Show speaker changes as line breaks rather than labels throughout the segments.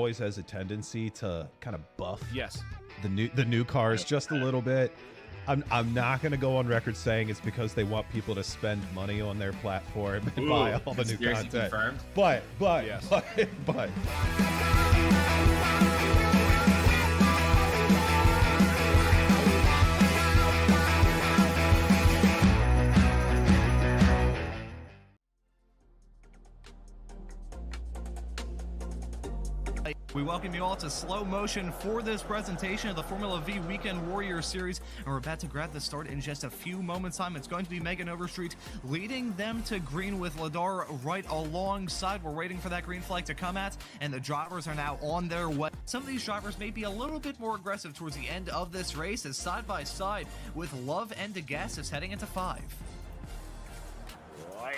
always has a tendency to kind of buff
Yes.
the new cars just a little bit. I'm not going to go on record saying it's because they want people to spend money on their platform and buy all the new content.
Confirmed.
But
Yes.
but
We welcome you all to slow motion for this presentation of the Formula Vee Weekend Warriors Series, and we're about to grab the start in just a few moments' time. It's going to be Megan Overstreet leading them to green with Ladar right alongside. We're waiting for that green flag to come at, and the drivers are now on their way. Some of these drivers may be a little bit more aggressive towards the end of this race, as side by side with Love and DeGas is heading into 5.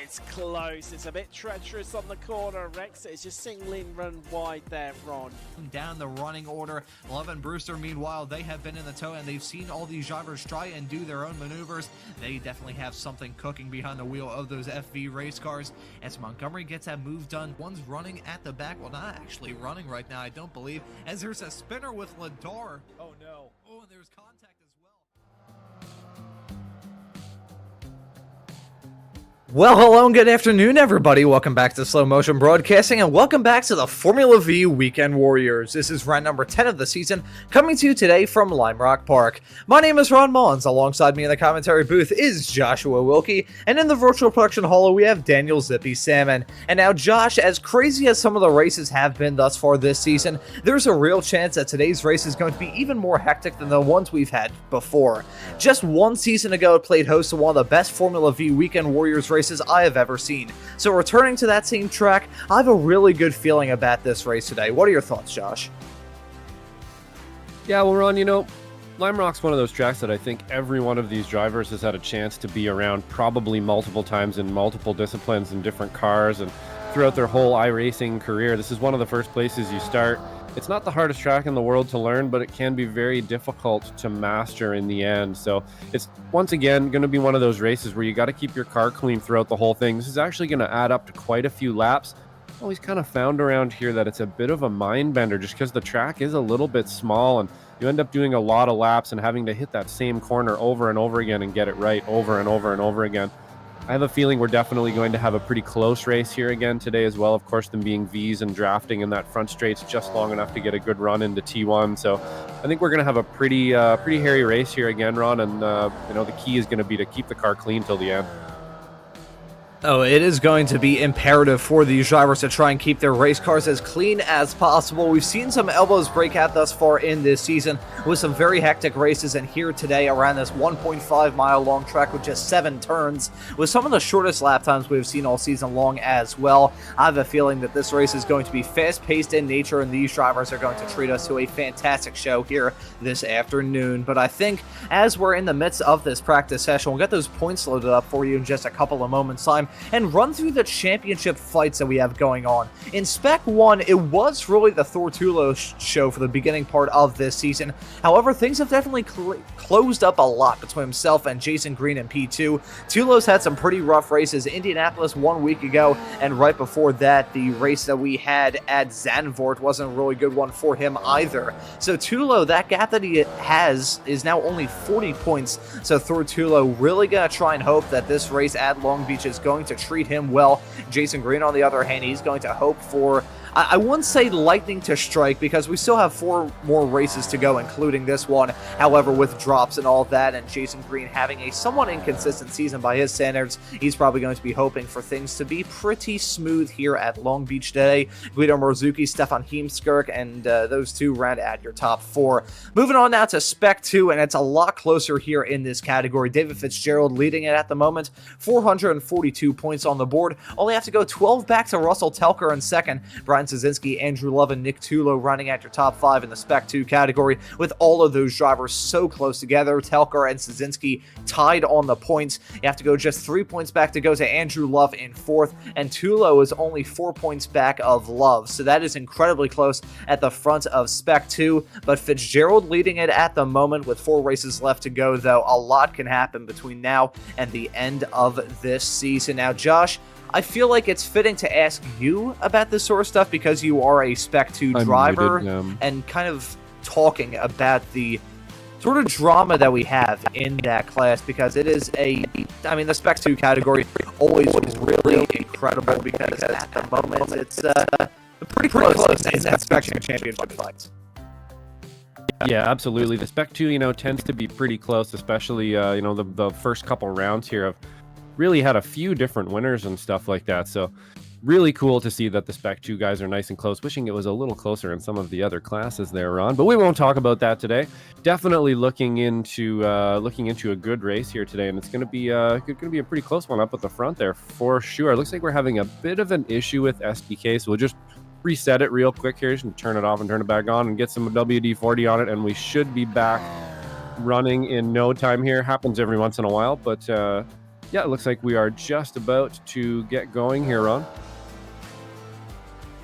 It's close. It's a bit treacherous on the corner. Rex is just seeing Lynn run wide there, Ron.
Down the running order, Love and Brewster, meanwhile, they have been in the tow and they've seen all these drivers try and do their own maneuvers. They definitely have something cooking behind the wheel of those FV race cars. As Montgomery gets that move done, one's running at the back. Well, not actually running right now, I don't believe, as there's a spinner with Ladar.
Oh no.
Oh, and there's contact as well.
Well, hello and good afternoon, everybody. Welcome back to Slow Motion Broadcasting, and welcome back to the Formula Vee Weekend Warriors. This is round number 10 of the season, coming to you today from Lime Rock Park. My name is Ron Maunz. Alongside me in the commentary booth is Joshua Wilkie, and in the virtual production hall, we have Daniel Zippy Salmon. And now, Josh, as crazy as some of the races have been thus far this season, there's a real chance that today's race is going to be even more hectic than the ones we've had before. Just one season ago, it played host to one of the best Formula Vee Weekend Warriors races I have ever seen. So returning to that same track, I have a really good feeling about this race today. What are your thoughts, Josh?
Yeah, well, Ron, Lime Rock's one of those tracks that I think every one of these drivers has had a chance to be around probably multiple times in multiple disciplines and different cars and throughout their whole iRacing career. This is one of the first places you start. It's not the hardest track in the world to learn, but it can be very difficult to master in the end. So it's, once again, going to be one of those races where you got to keep your car clean throughout the whole thing. This is actually going to add up to quite a few laps. Always kind of found around here that it's a bit of a mind bender just because the track is a little bit small and you end up doing a lot of laps and having to hit that same corner over and over again and get it right over and over and over again. I have a feeling we're definitely going to have a pretty close race here again today as well. Of course, them being V's and drafting in that front straight's just long enough to get a good run into T1. So I think we're going to have a pretty hairy race here again, Ron. And, the key is going to be to keep the car clean till the end.
Oh, it is going to be imperative for these drivers to try and keep their race cars as clean as possible. We've seen some elbows break out thus far in this season with some very hectic races, and here today around this 1.5 mile long track with just 7 turns with some of the shortest lap times we've seen all season long as well. I have a feeling that this race is going to be fast-paced in nature, and these drivers are going to treat us to a fantastic show here this afternoon. But I think as we're in the midst of this practice session, we'll get those points loaded up for you in just a couple of moments' time and run through the championship fights that we have going on. In Spec 1, it was really the Thor Tulo show for the beginning part of this season. However, things have definitely closed up a lot between himself and Jason Green in P2. Tulo's had some pretty rough races. Indianapolis 1 week ago, and right before that, the race that we had at Zandvoort wasn't a really good one for him either. So Tulo, that gap that he has is now only 40 points. So Thor Tulo really gonna try and hope that this race at Long Beach is going to treat him well. Jason Green, on the other hand, he's going to hope for, I wouldn't say lightning to strike because we still have 4 more races to go, including this one. However, with drops and all that, and Jason Green having a somewhat inconsistent season by his standards, he's probably going to be hoping for things to be pretty smooth here at Long Beach today. Guido Morzuki, Stefan Heemskirk, and those 2 round out your top 4. Moving on now to Spec 2, and it's a lot closer here in this category. David Fitzgerald leading it at the moment, 442 points on the board. Only have to go 12 back to Russell Telker in second. Brian Szynski, Andrew Love, and Nick Tulo running at your top 5 in the Spec 2 category, with all of those drivers so close together. Telker and Szynski tied on the points. You have to go just 3 points back to go to Andrew Love in 4th, and Tulo is only 4 points back of Love. So that is incredibly close at the front of Spec 2, but Fitzgerald leading it at the moment with 4 races left to go, though a lot can happen between now and the end of this season. Now, Josh, I feel like it's fitting to ask you about this sort of stuff because you are a Spec 2 driver and kind of talking about the sort of drama that we have in that class, because it is the Spec 2 category always was really incredible because at the moment it's pretty close in that Spec 2 championship fights.
Yeah, absolutely. The Spec 2, tends to be pretty close, especially, the first couple rounds here have really had a few different winners and stuff like that. So really cool to see that the Spec 2 guys are nice and close. Wishing it was a little closer in some of the other classes there, Ron. But we won't talk about that today. Definitely looking into a good race here today, and it's going to be a pretty close one up at the front there for sure. It looks like we're having a bit of an issue with SDK, so we'll just reset it real quick here and turn it off and turn it back on and get some WD-40 on it, and we should be back running in no time here. Happens every once in a while, but yeah, it looks like we are just about to get going here, Ron.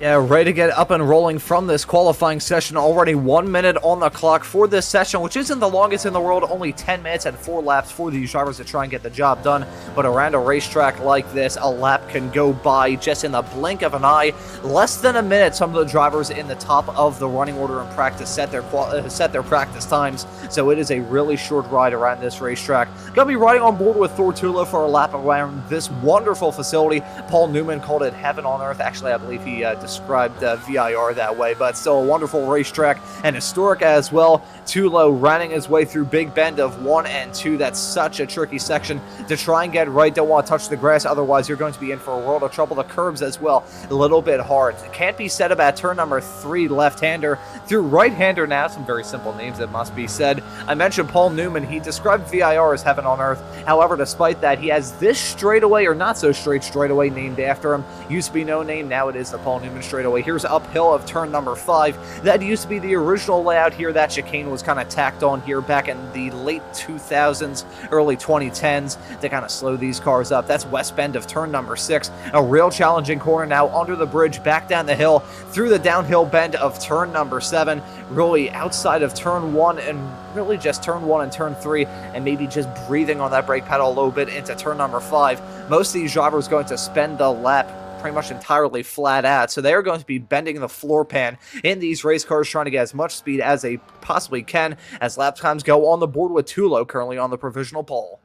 Yeah, ready to get up and rolling from this qualifying session. Already 1 minute on the clock for this session, which isn't the longest in the world. Only 10 minutes and 4 laps for these drivers to try and get the job done. But around a racetrack like this, a lap can go by just in the blink of an eye. Less than a minute, some of the drivers in the top of the running order in practice set their practice times. So it is a really short ride around this racetrack. Gonna be riding on board with Thortula for a lap around this wonderful facility. Paul Newman called it heaven on earth. Actually, I believe he described VIR that way, but still a wonderful racetrack and historic as well. Tulo running his way through Big Bend of 1 and 2. That's such a tricky section to try and get right. Don't want to touch the grass, otherwise you're going to be in for a world of trouble. The curbs as well, a little bit hard. Can't be said about turn number 3, left-hander through right-hander now. Some very simple names, it must be said. I mentioned Paul Newman. He described VIR as heaven on earth. However, despite that, he has this straightaway, or not so straight straightaway, named after him. Used to be no name, now it is the Paul Newman straightaway. Here's uphill of turn number 5. That used to be the original layout here. That chicane was kind of tacked on here back in the late 2000s, early 2010s to kind of slow these cars up. That's west bend of turn number 6. A real challenging corner now under the bridge, back down the hill, through the downhill bend of turn number 7. Really outside of turn 1 and really just turn 1 and turn 3, and maybe just breathing on that brake pedal a little bit into turn number 5. Most of these drivers going to spend the lap pretty much entirely flat out, so they're going to be bending the floor pan in these race cars, trying to get as much speed as they possibly can as lap times go. On the board with Tulo currently on the provisional pole.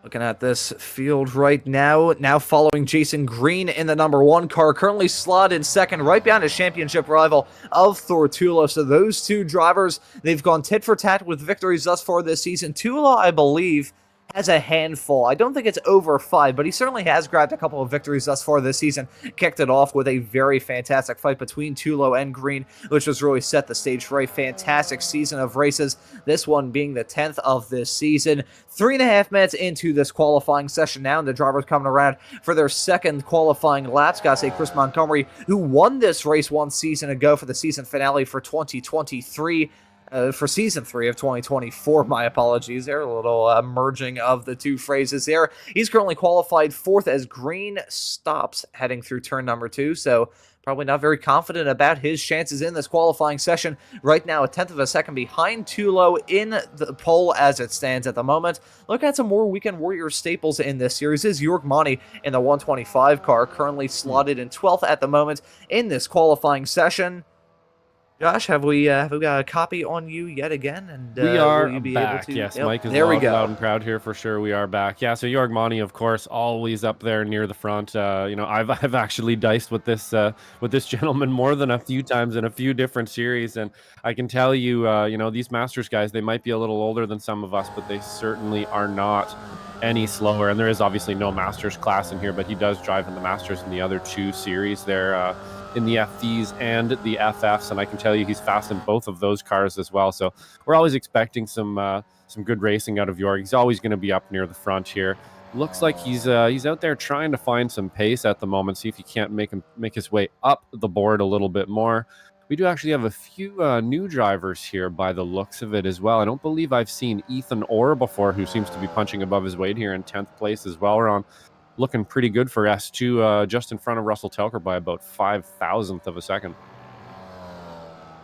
Looking at this field right now following Jason Green in the number 1 car, currently slotted in second, right behind his championship rival of Thortula. So those two drivers, they've gone tit for tat with victories thus far this season. Tula, I believe, has a handful. I don't think it's over 5, but he certainly has grabbed a couple of victories thus far this season. Kicked it off with a very fantastic fight between Tulo and Green, which was really set the stage for a fantastic season of races, this one being the 10th of this season. 3.5 minutes into this qualifying session now, and the drivers coming around for their second qualifying laps. Gotta say, Chris Montgomery, who won this race 1 season ago for the season finale for 2023, for Season 3 of 2024, my apologies there, a little merging of the two phrases there. He's currently qualified 4th as Green stops heading through turn number 2, so probably not very confident about his chances in this qualifying session. Right now, 1/10 of a second behind Tulo in the pole as it stands at the moment. Look at some more Weekend Warrior staples in this series. Is York Monty in the 125 car, currently slotted in 12th at the moment in this qualifying session. Josh, have we got a copy on you yet again? And
we are
will you be
back.
Able to...
Yes,
yep.
Mike is
there we go.
Loud and proud here for sure. We are back. Yeah, so Jorg Monty, of course, always up there near the front. I've actually diced with this gentleman more than a few times in a few different series, and I can tell you, these Masters guys, they might be a little older than some of us, but they certainly are not any slower. And there is obviously no Masters class in here, but he does drive in the Masters in the other 2 series there. In the FDs and the FFs, and I can tell you he's fast in both of those cars as well. So we're always expecting some good racing out of Jorg. He's always going to be up near the front here. Looks like he's out there trying to find some pace at the moment. See if he can't make his way up the board a little bit more. We do actually have a few new drivers here by the looks of it as well. I don't believe I've seen Ethan Orr before, who seems to be punching above his weight here in 10th place as well. We're on looking pretty good for S2, just in front of Russell Telker by about 5,000th of a second.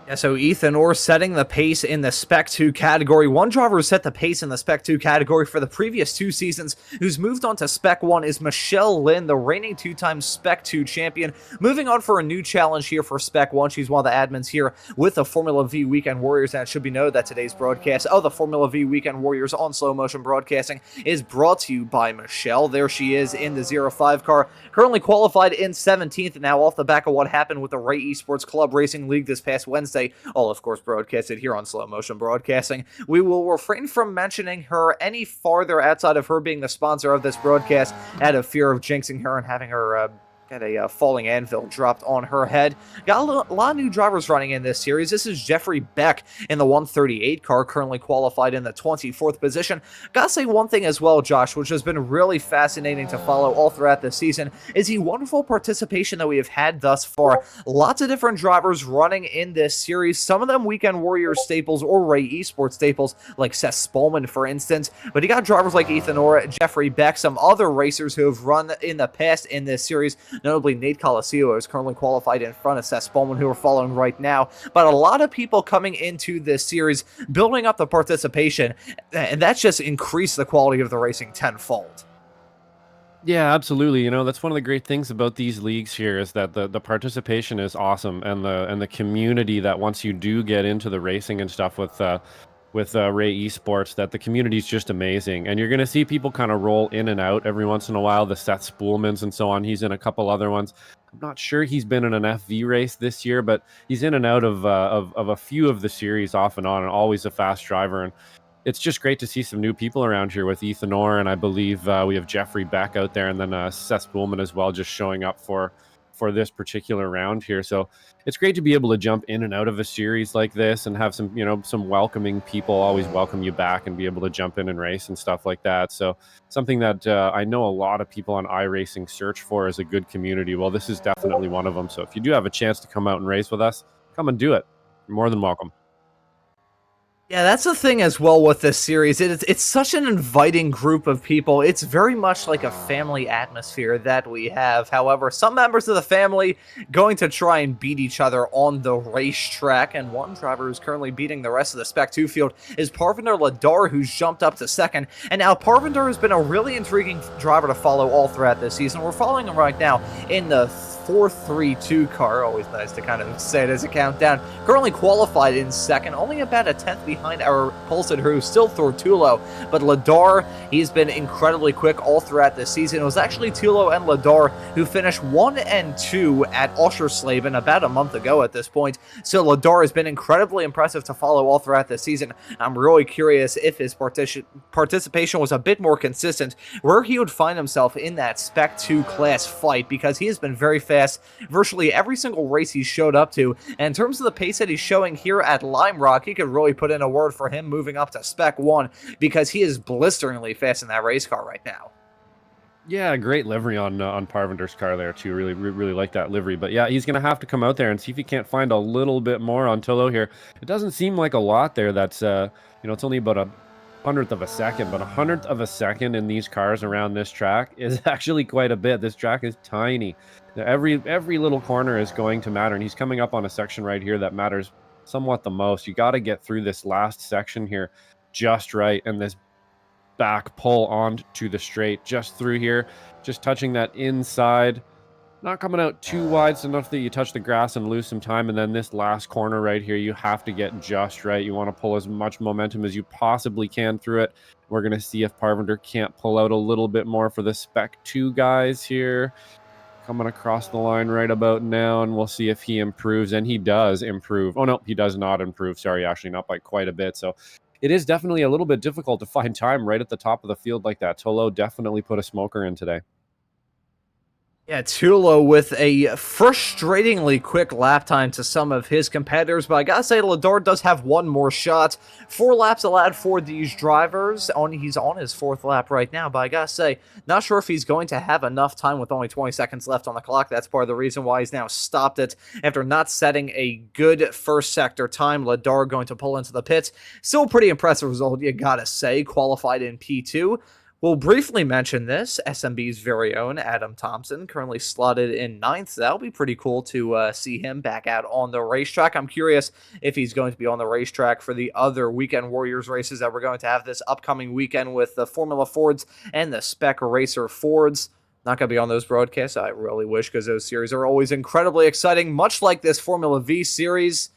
Yeah, so Ethan Orr setting the pace in the Spec 2 category. One driver who set the pace in the Spec 2 category for the previous 2 seasons, who's moved on to Spec 1, is Michele Lynn, the reigning 2-time Spec 2 champion. Moving on for a new challenge here for Spec 1. She's one of the admins here with the Formula Vee Weekend Warriors, and it should be noted that today's broadcast of the Formula Vee Weekend Warriors on Slow Motion Broadcasting is brought to you by Michele. There she is in the 05 car, currently qualified in 17th, now off the back of what happened with the Ray Esports Club Racing League this past Wednesday. All, of course, broadcasted here on Slow Motion Broadcasting. We will refrain from mentioning her any farther outside of her being the sponsor of this broadcast out of fear of jinxing her and having her get a falling anvil dropped on her head. Got a lot of new drivers running in this series. This is Jeffrey Beck in the 138 car, currently qualified in the 24th position. Gotta say one thing as well, Josh, which has been really fascinating to follow all throughout this season, is the wonderful participation that we have had thus far. Lots of different drivers running in this series, some of them Weekend Warriors staples or Ray Esports staples, like Seth Spallman, for instance, but you got drivers like Ethan Orr, Jeffrey Beck, some other racers who have run in the past in this series. Notably, Nate Colasio is currently qualified in front of Seth Spallman, who we're following right now. But a lot of people coming into this series, building up the participation, and that's just increased the quality of the racing tenfold.
Yeah, absolutely. You know, that's one of the great things about these leagues here is that the participation is awesome, and the community that once you do get into the racing and stuff with Ray Esports, that the community is just amazing. And you're going to see people kind of roll in and out every once in a while, the Seth Spoolmans and so on. He's in a couple other ones. I'm not sure he's been in an FV race this year, but he's in and out of a few of the series off and on, and always a fast driver. And it's just great to see some new people around here with Ethan Orr, and I believe we have Jeffrey Beck out there, and then Seth Spoolman as well, just showing up for this particular round here. So it's great to be able to jump in and out of a series like this and have some, you know, some welcoming people always welcome you back and be able to jump in and race and stuff like that. So something that I know a lot of people on iRacing search for is a good community. Well, this is definitely one of them. So if you do have a chance to come out and race with us, come and do it. You're more than welcome.
Yeah, that's the thing as well with this series. It's such an inviting group of people. It's very much like a family atmosphere that we have. However, some members of the family going to try and beat each other on the racetrack, and one driver who's currently beating the rest of the Spec 2 field is Parvinder Ladar, who's jumped up to second. And now Parvinder has been a really intriguing driver to follow all throughout this season. We're following him right now in the 432 car. Always nice to kind of say it as a countdown. Currently qualified in second, only about a 10th behind our Pulsed, who's still Thortulo. But Ladar, he's been incredibly quick all throughout this season. It was actually Tulo and Ladar who finished 1 and 2 at Oschersleben about a month ago at this point. So Ladar has been incredibly impressive to follow all throughout this season. I'm really curious if his participation was a bit more consistent, where he would find himself in that Spec 2 class fight, because he has been very fast virtually every single race he's showed up to. And in terms of the pace that he's showing here at Lime Rock, he could really put in a word for him moving up to Spec 1, because he is blisteringly fast in that race car right now.
Yeah, great livery on Parvinder's car there too. Really like that livery. But yeah, he's going to have to come out there and see if he can't find a little bit more on Tolo here. It doesn't seem like a lot there. That's it's only about a 100th of a second, but 100th of a second in these cars around this track is actually quite a bit. This track is tiny. Now, every little corner is going to matter, and he's coming up on a section right here that matters somewhat the most. You got to get through this last section here just right, and this back pull on to the straight just through here, just touching that inside, not coming out too wide, so enough that you touch the grass and lose some time. And then this last corner right here, you have to get just right. You want to pull as much momentum as you possibly can through it. We're going to see if Parvinder can't pull out a little bit more for the Spec 2 guys here. Coming across the line right about now, and we'll see if he improves, and he does improve. Oh, no, he does not improve. Sorry, actually, not by quite a bit. So it is definitely a little bit difficult to find time right at the top of the field like that. Tolo definitely put a smoker in today.
Yeah, Tulo with a frustratingly quick lap time to some of his competitors, but I gotta say, Ladar does have one more shot. 4 laps allowed for these drivers. He's on his 4th lap right now, but I gotta say, not sure if he's going to have enough time with only 20 seconds left on the clock. That's part of the reason why he's now stopped it after not setting a good first sector time. Ladar going to pull into the pits. Still a pretty impressive result, you gotta say. Qualified in P2. We'll briefly mention this. SMB's very own Adam Thompson, currently slotted in 9th. So that'll be pretty cool to see him back out on the racetrack. I'm curious if he's going to be on the racetrack for the other Weekend Warriors races that we're going to have this upcoming weekend with the Formula Fords and the Spec Racer Fords. Not going to be on those broadcasts. I really wish, because those series are always incredibly exciting, much like this Formula Vee series.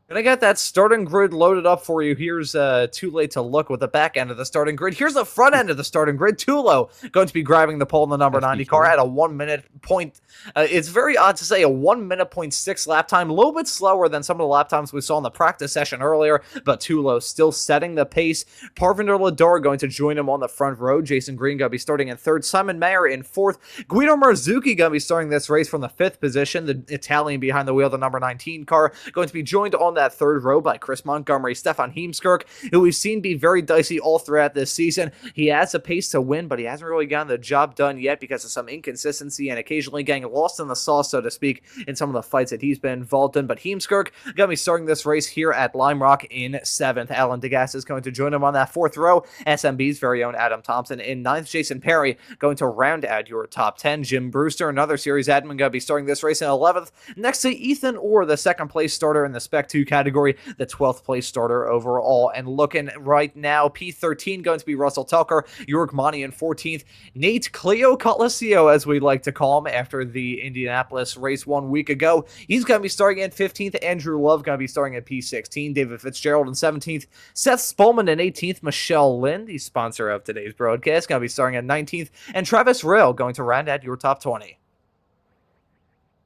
Gonna get that starting grid loaded up for you. Here's Too Late to Look with the back end of the starting grid. Here's the front end of the starting grid. Tulo going to be grabbing the pole in the number 90 car at a 1 minute point. It's very odd to say a 1 minute 0.6 lap time. A little bit slower than some of the lap times we saw in the practice session earlier, but Tulo still setting the pace. Parvinder Lador going to join him on the front row. Jason Green going to be starting in 3rd. Simon Mayer in 4th. Guido Marzucchi going to be starting this race from the 5th position. The Italian behind the wheel, the number 19 car, going to be joined on that 3rd row by Chris Montgomery. Stefan Heemskirk, who we've seen be very dicey all throughout this season. He has a pace to win, but he hasn't really gotten the job done yet because of some inconsistency and occasionally getting lost in the sauce, so to speak, in some of the fights that he's been involved in. But Heemskirk going to be starting this race here at Lime Rock in 7th. Alan Degas is going to join him on that 4th row. SMB's very own Adam Thompson in 9th. Jason Perry going to round out your top 10. Jim Brewster, another series admin, going to be starting this race in 11th. Next to Ethan Orr, the 2nd place starter in the Spec 2 category, the 12th place starter overall. And looking right now, P13 going to be Russell Tucker, York Monty in 14th, Nate Cleo Cotlesio, as we like to call him, after the Indianapolis race 1 week ago. He's going to be starting in 15th. Andrew Love going to be starting at P16. David Fitzgerald in 17th. Seth Spolman in 18th. Michele Lynn, the sponsor of today's broadcast, going to be starting at 19th. And Travis Rail going to round out your top 20.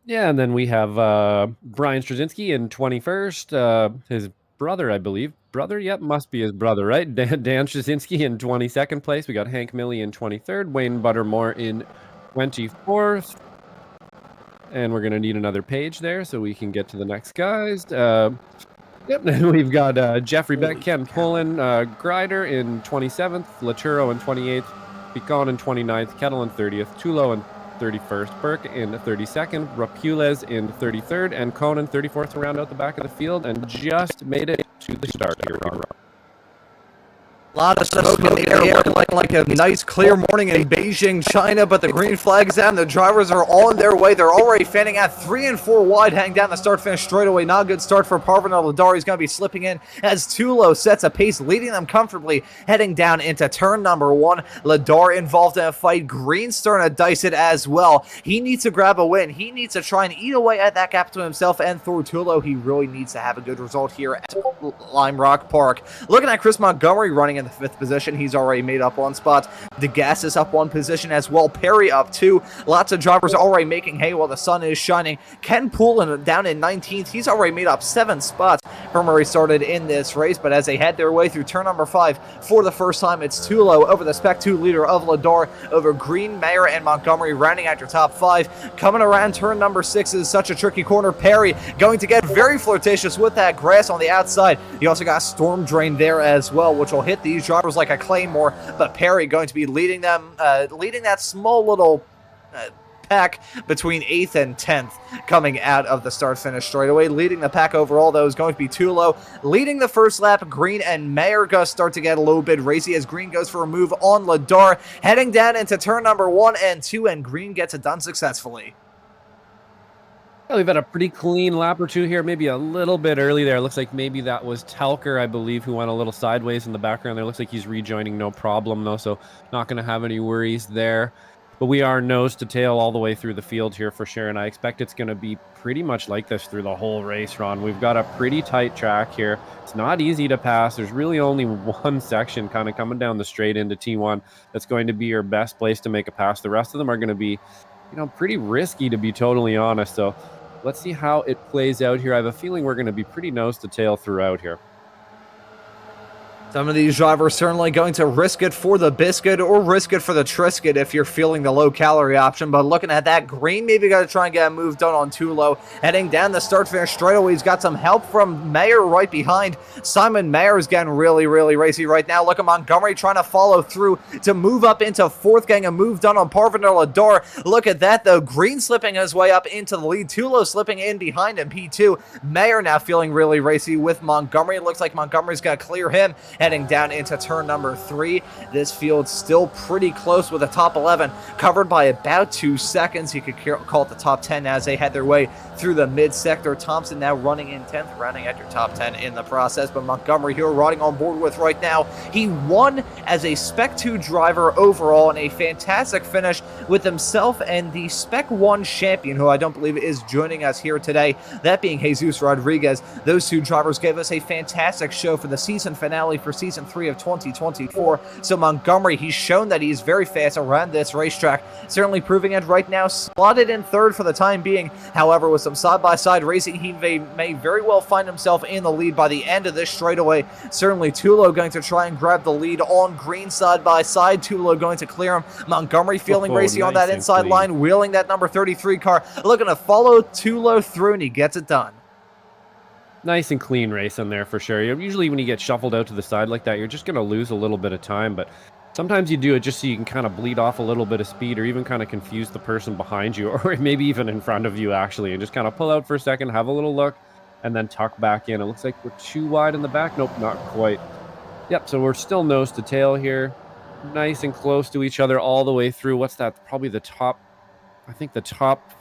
Yeah, and then we have Brian Straczynski in 21st. His brother, I believe. Brother? Yep, must be his brother, right? Dan Straczynski in 22nd place. We got Hank Milley in 23rd. Wayne Buttermore in 24th. And we're going to need another page there so we can get to the next guys. Yep, and we've got Jeffrey Beck, Ken Pullen, Grider in 27th. Laturo in 28th. Picon in 29th. Kettle in 30th. Tulo in 31st, Burke in 32nd, Rapules in 33rd, and Conan 34th to round out the back of the field, and just made it to the start here.
A lot of smoke in the air, like a nice clear morning in Beijing, China, but the green flag's out and the drivers are on their way. They're already fanning out 3 and 4 wide, heading down the start-finish straightaway. Not a good start for Parvinder Ladar. He's going to be slipping in as Tulo sets a pace, leading them comfortably, heading down into turn number 1. Ladar involved in a fight. Green's starting to dice it as well. He needs to grab a win. He needs to try and eat away at that gap to himself and through Tulo. He really needs to have a good result here at Lime Rock Park. Looking at Chris Montgomery running in the 5th position. He's already made up 1 spot. DeGas is up 1 position as well. Perry up 2. Lots of drivers already making hay while the sun is shining. Ken Poole down in 19th. He's already made up 7 spots from where he started in this race, but as they head their way through turn number 5 for the first time, it's Tulo over the Spec 2 leader of Ladar, over Green, Mayer, and Montgomery, rounding out your top 5. Coming around turn number 6 is such a tricky corner. Perry going to get very flirtatious with that grass on the outside. You also got Storm Drain there as well, which will hit these drivers like a claymore, but Perry going to be leading them, leading that small little pack between 8th and 10th coming out of the start-finish straightaway. Leading the pack overall, though, is going to be Tulo. Leading the first lap, Green and Mayer going to start to get a little bit racy as Green goes for a move on Ladar, heading down into turn number 1 and 2, and Green gets it done successfully.
Well, we've had a pretty clean lap or two here, maybe a little bit early there. Looks like maybe that was Telker, I believe, who went a little sideways in the background there. Looks like he's rejoining, no problem, though, so not going to have any worries there. But we are nose to tail all the way through the field here for sure, and I expect it's going to be pretty much like this through the whole race, Ron. We've got a pretty tight track here. It's not easy to pass. There's really only one section kind of coming down the straight into T1 that's going to be your best place to make a pass. The rest of them are going to be, pretty risky, to be totally honest, so let's see how it plays out here. I have a feeling we're going to be pretty nose to tail throughout here.
Some of these drivers certainly going to risk it for the biscuit or risk it for the Triscuit if you're feeling the low-calorie option. But looking at that, Green maybe got to try and get a move done on Tulo. Heading down the start-finish straightaway, he's got some help from Mayer right behind. Simon Mayer is getting really, really racy right now. Look at Montgomery trying to follow through to move up into 4th, getting a move done on Parvinder Ladar. Look at that, though. Green slipping his way up into the lead. Tulo slipping in behind him, P2. Mayer now feeling really racy with Montgomery. It looks like Montgomery's going to clear him. heading down into turn number 3. This field still pretty close with a top 11 covered by about 2 seconds. You could call it the top 10 as they head their way through the mid-sector. Thompson now running in 10th, rounding at your top 10 in the process, but Montgomery here riding on board with right now. He won as a Spec 2 driver overall in a fantastic finish with himself and the Spec 1 champion, who I don't believe is joining us here today, that being Jesus Rodriguez. Those two drivers gave us a fantastic show for the season finale for Season 3 of 2024. So Montgomery, he's shown that he's very fast around this racetrack, certainly proving it right now, slotted in 3rd for the time being. However, with some side-by-side racing, he may very well find himself in the lead by the end of this straightaway. Certainly Tulo going to try and grab the lead on green side-by-side. Tulo going to clear him. Montgomery feeling racing on that inside line, wheeling that number 33 car, looking to follow Tulo through, and he gets it done.
Nice and clean race in there for sure. Usually when you get shuffled out to the side like that, you're just going to lose a little bit of time, but sometimes you do it just so you can kind of bleed off a little bit of speed, or even kind of confuse the person behind you, or maybe even in front of you actually, and just kind of pull out for a second, have a little look, and then tuck back in. It looks like we're too wide in the back. Nope, not quite. Yep, so we're still nose to tail here. Nice and close to each other all the way through. What's that? Probably the top, I think the top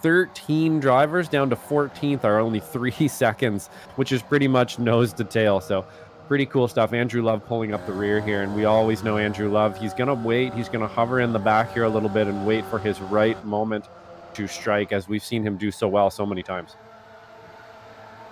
13 drivers down to 14th are only 3 seconds, which is pretty much nose to tail. So pretty cool stuff. Andrew Love pulling up the rear here, and we always know Andrew Love. He's going to wait. He's going to hover in the back here a little bit and wait for his right moment to strike, as we've seen him do so well so many times.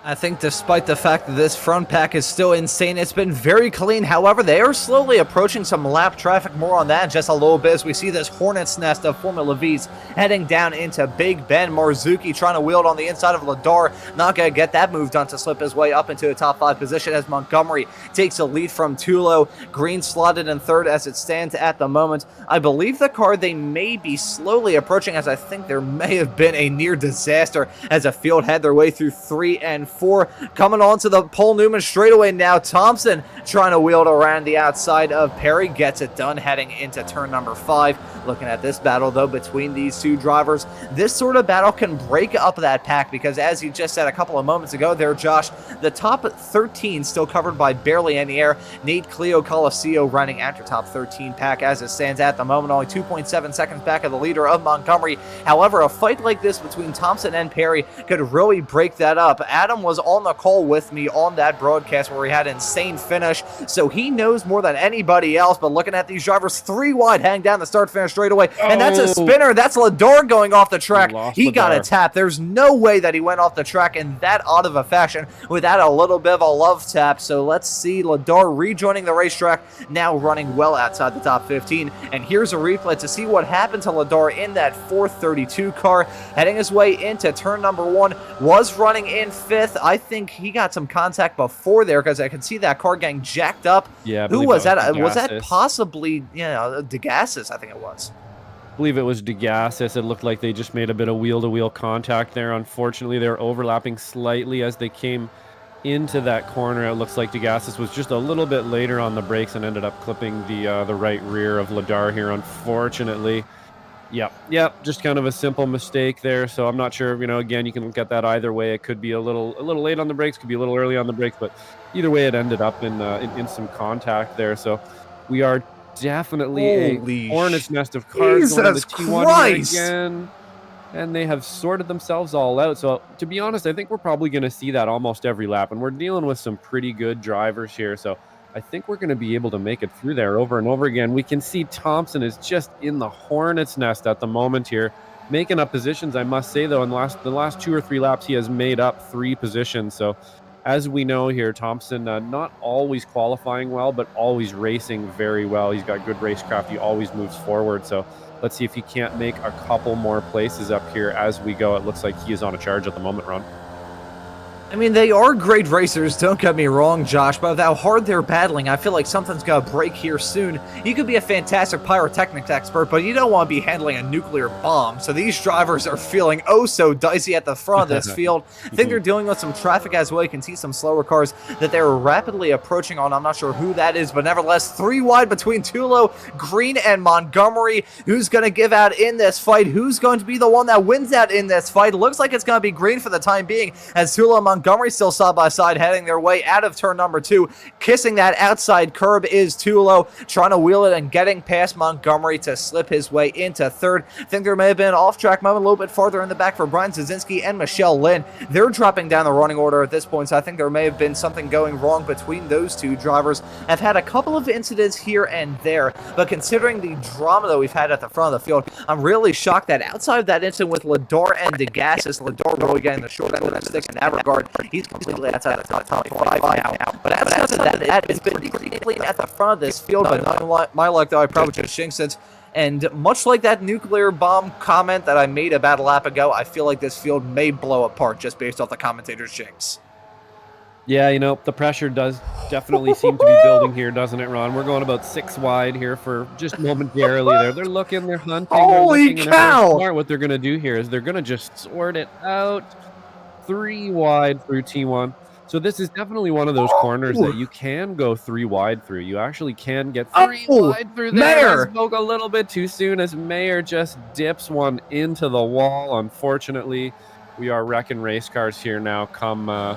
I think despite the fact that this front pack is still insane, it's been very clean. However, they are slowly approaching some lap traffic. More on that in just a little bit as we see this hornet's nest of Formula V's heading down into Big Ben. Marzuki trying to wield on the inside of Ladar. Not going to get that move done to slip his way up into a top 5 position as Montgomery takes a lead from Tulo. Green slotted in 3rd as it stands at the moment. I believe the car they may be slowly approaching, as I think there may have been a near disaster as a field had their way through 3 and 4. Coming on to the Paul Newman straightaway now. Thompson trying to wield around the outside of Perry. Gets it done heading into turn number 5. Looking at this battle, though, between these two drivers, this sort of battle can break up that pack because, as you just said a couple of moments ago there, Josh, the top 13 still covered by barely any air. Nate Cleo Coliseo running after top 13 pack as it stands at the moment, only 2.7 seconds back of the leader of Montgomery. However, a fight like this between Thompson and Perry could really break that up. Adam was on the call with me on that broadcast where he had an insane finish, so he knows more than anybody else. But looking at these drivers, 3 wide, hang down the start-finish straightaway, and that's a spinner. That's Ladar going off the track. He got a tap. There's no way that he went off the track in that odd of a fashion without a little bit of a love tap. So let's see Ladar rejoining the racetrack, now running well outside the top 15. And here's a replay to see what happened to Ladar in that 432 car, heading his way into turn number 1. Was running in 5th. I think he got some contact before there because I can see that car getting jacked up.
Yeah,
who was that? Was that possibly, DeGassis? I think it was.
I believe it was DeGassis. It looked like they just made a bit of wheel-to-wheel contact there. Unfortunately, they were overlapping slightly as they came into that corner. It looks like DeGassis was just a little bit later on the brakes and ended up clipping the right rear of Ladar here, unfortunately. Yep, just kind of a simple mistake there. So I'm not sure, again, you can look at that either way. It could be a little late on the brakes, could be a little early on the brakes, but either way, it ended up in some contact there. So we are definitely a hornet's nest of cars going to the T1 again, and they have sorted themselves all out. So to be honest, I think we're probably going to see that almost every lap, and we're dealing with some pretty good drivers here. So I think we're going to be able to make it through there over and over again. We can see Thompson is just in the hornet's nest at the moment here, making up positions. I must say, though, in the last 2 or 3 laps, he has made up 3 positions. So as we know here, Thompson not always qualifying well, but always racing very well. He's got good racecraft. He always moves forward. So let's see if he can't make a couple more places up here as we go. It looks like he is on a charge at the moment, Ron.
I mean, they are great racers, don't get me wrong, Josh, but with how hard they're battling, I feel like something's going to break here soon. You could be a fantastic pyrotechnics expert, but you don't want to be handling a nuclear bomb. So these drivers are feeling oh so dicey at the front of this field. I think they're dealing with some traffic as well. You can see some slower cars that they're rapidly approaching on. I'm not sure who that is, but nevertheless, 3 wide between Tulo, Green, and Montgomery. Who's going to give out in this fight? Who's going to be the one that wins out in this fight? Looks like it's going to be Green for the time being, as Tulo and Montgomery still side by side, heading their way out of turn number 2. Kissing that outside curb is Tulo, trying to wheel it and getting past Montgomery to slip his way into third. I think there may have been an off-track moment a little bit farther in the back for Brian Zazinski and Michele Lynn. They're dropping down the running order at this point, so I think there may have been something going wrong between those two drivers. I've had a couple of incidents here and there, but considering the drama that we've had at the front of the field, I'm really shocked that outside of that incident with Ladar and DeGassis, Ladar really getting the short end of the stick in that regard. He's completely outside the top 25 now. But outside of that, it's been pretty clean at the front of this field, but not my luck, though. I probably just jinxed it. And much like that nuclear bomb comment that I made about a lap ago, I feel like this field may blow apart just based off the commentator's jinx.
Yeah, you know, the pressure does definitely seem to be building here, doesn't it, Ron? We're going about 6 wide here for just momentarily there. They're looking, they're hunting.
Holy cow!
Smart. What they're going to do here is they're going to just sort it out 3 wide through T1. So this is definitely one of those corners that you can go 3 wide through. You actually can get 3 wide through there. I spoke a little bit too soon as Mayer just dips one into the wall. Unfortunately, we are wrecking race cars here now. Come, I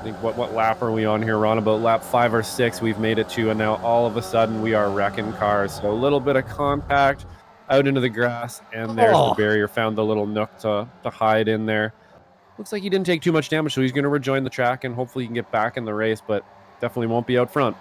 think what lap are we on here, Ron? About lap 5 or 6 we've made it to, and now all of a sudden we are wrecking cars. So a little bit of contact out into the grass, and there's the barrier. Found the little nook to hide in there. Looks like he didn't take too much damage, so he's going to rejoin the track, and hopefully he can get back in the race, but definitely won't be out front.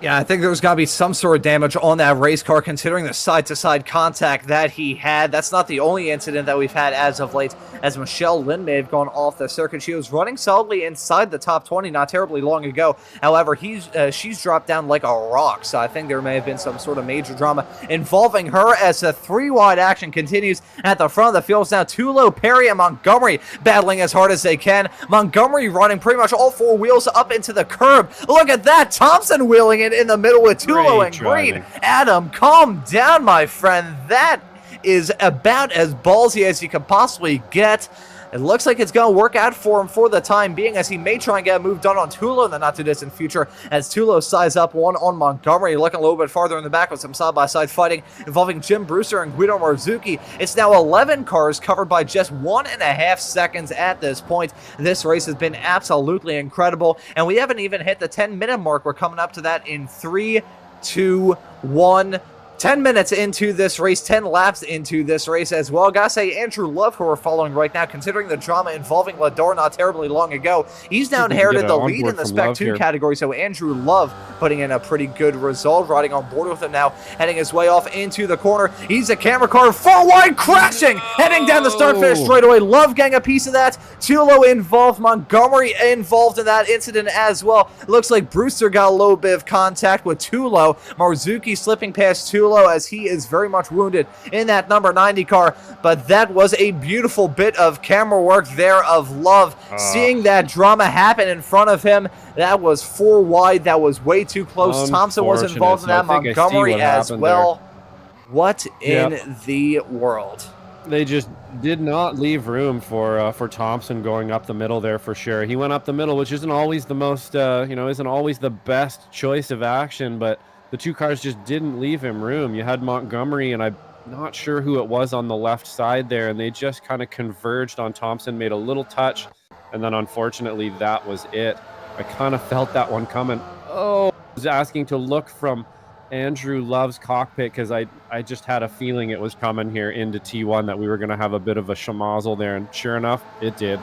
Yeah, I think there's got to be some sort of damage on that race car, considering the side-to-side contact that he had. That's not the only incident that we've had as of late, as Michele Lynn may have gone off the circuit. She was running solidly inside the top 20 not terribly long ago. However, she's dropped down like a rock, so I think there may have been some sort of major drama involving her as the 3-wide action continues at the front of the field. Now Tulo, Perry, and Montgomery battling as hard as they can. Montgomery running pretty much all 4 wheels up into the curb. Look at that! Thompson wheeling it in the middle with Tulo and Green. Adam, calm down, my friend. That is about as ballsy as you could possibly get. It looks like it's going to work out for him for the time being, as he may try and get a move done on Tulo in the not-too-distant future, as Tulo size up one on Montgomery, looking a little bit farther in the back with some side-by-side fighting involving Jim Brewster and Guido Marzucchi. It's now 11 cars covered by just 1.5 seconds at this point. This race has been absolutely incredible, and we haven't even hit the 10-minute mark. We're coming up to that in 3, 2, 1... 10 minutes into this race, 10 laps into this race as well. Gotta say, Andrew Love, who we're following right now, considering the drama involving Ladar not terribly long ago, he's now inherited the lead in the Spec 2 category, so Andrew Love putting in a pretty good result, riding on board with him now, heading his way off into the corner. He's a camera car, 4 wide, crashing, heading down the start-finish straightaway. Love getting a piece of that. Tulo involved, Montgomery involved in that incident as well. Looks like Brewster got a little bit of contact with Tulo. Marzucchi slipping past Tulo, as he is very much wounded in that number 90 car, but that was a beautiful bit of camera work there of Love. Seeing that drama happen in front of him, that was 4 wide, that was way too close. Thompson was involved in that, Montgomery as well. There. What in the world?
They just did not leave room for Thompson going up the middle there for sure. He went up the middle, which isn't always the most, isn't always the best choice of action, but the 2 cars just didn't leave him room. You had Montgomery, and I'm not sure who it was on the left side there, and they just kind of converged on Thompson, made a little touch, and then unfortunately that was it. I kind of felt that one coming. I was asking to look from Andrew Love's cockpit because I just had a feeling it was coming here into T1, that we were going to have a bit of a schmozzle there, and sure enough, it did.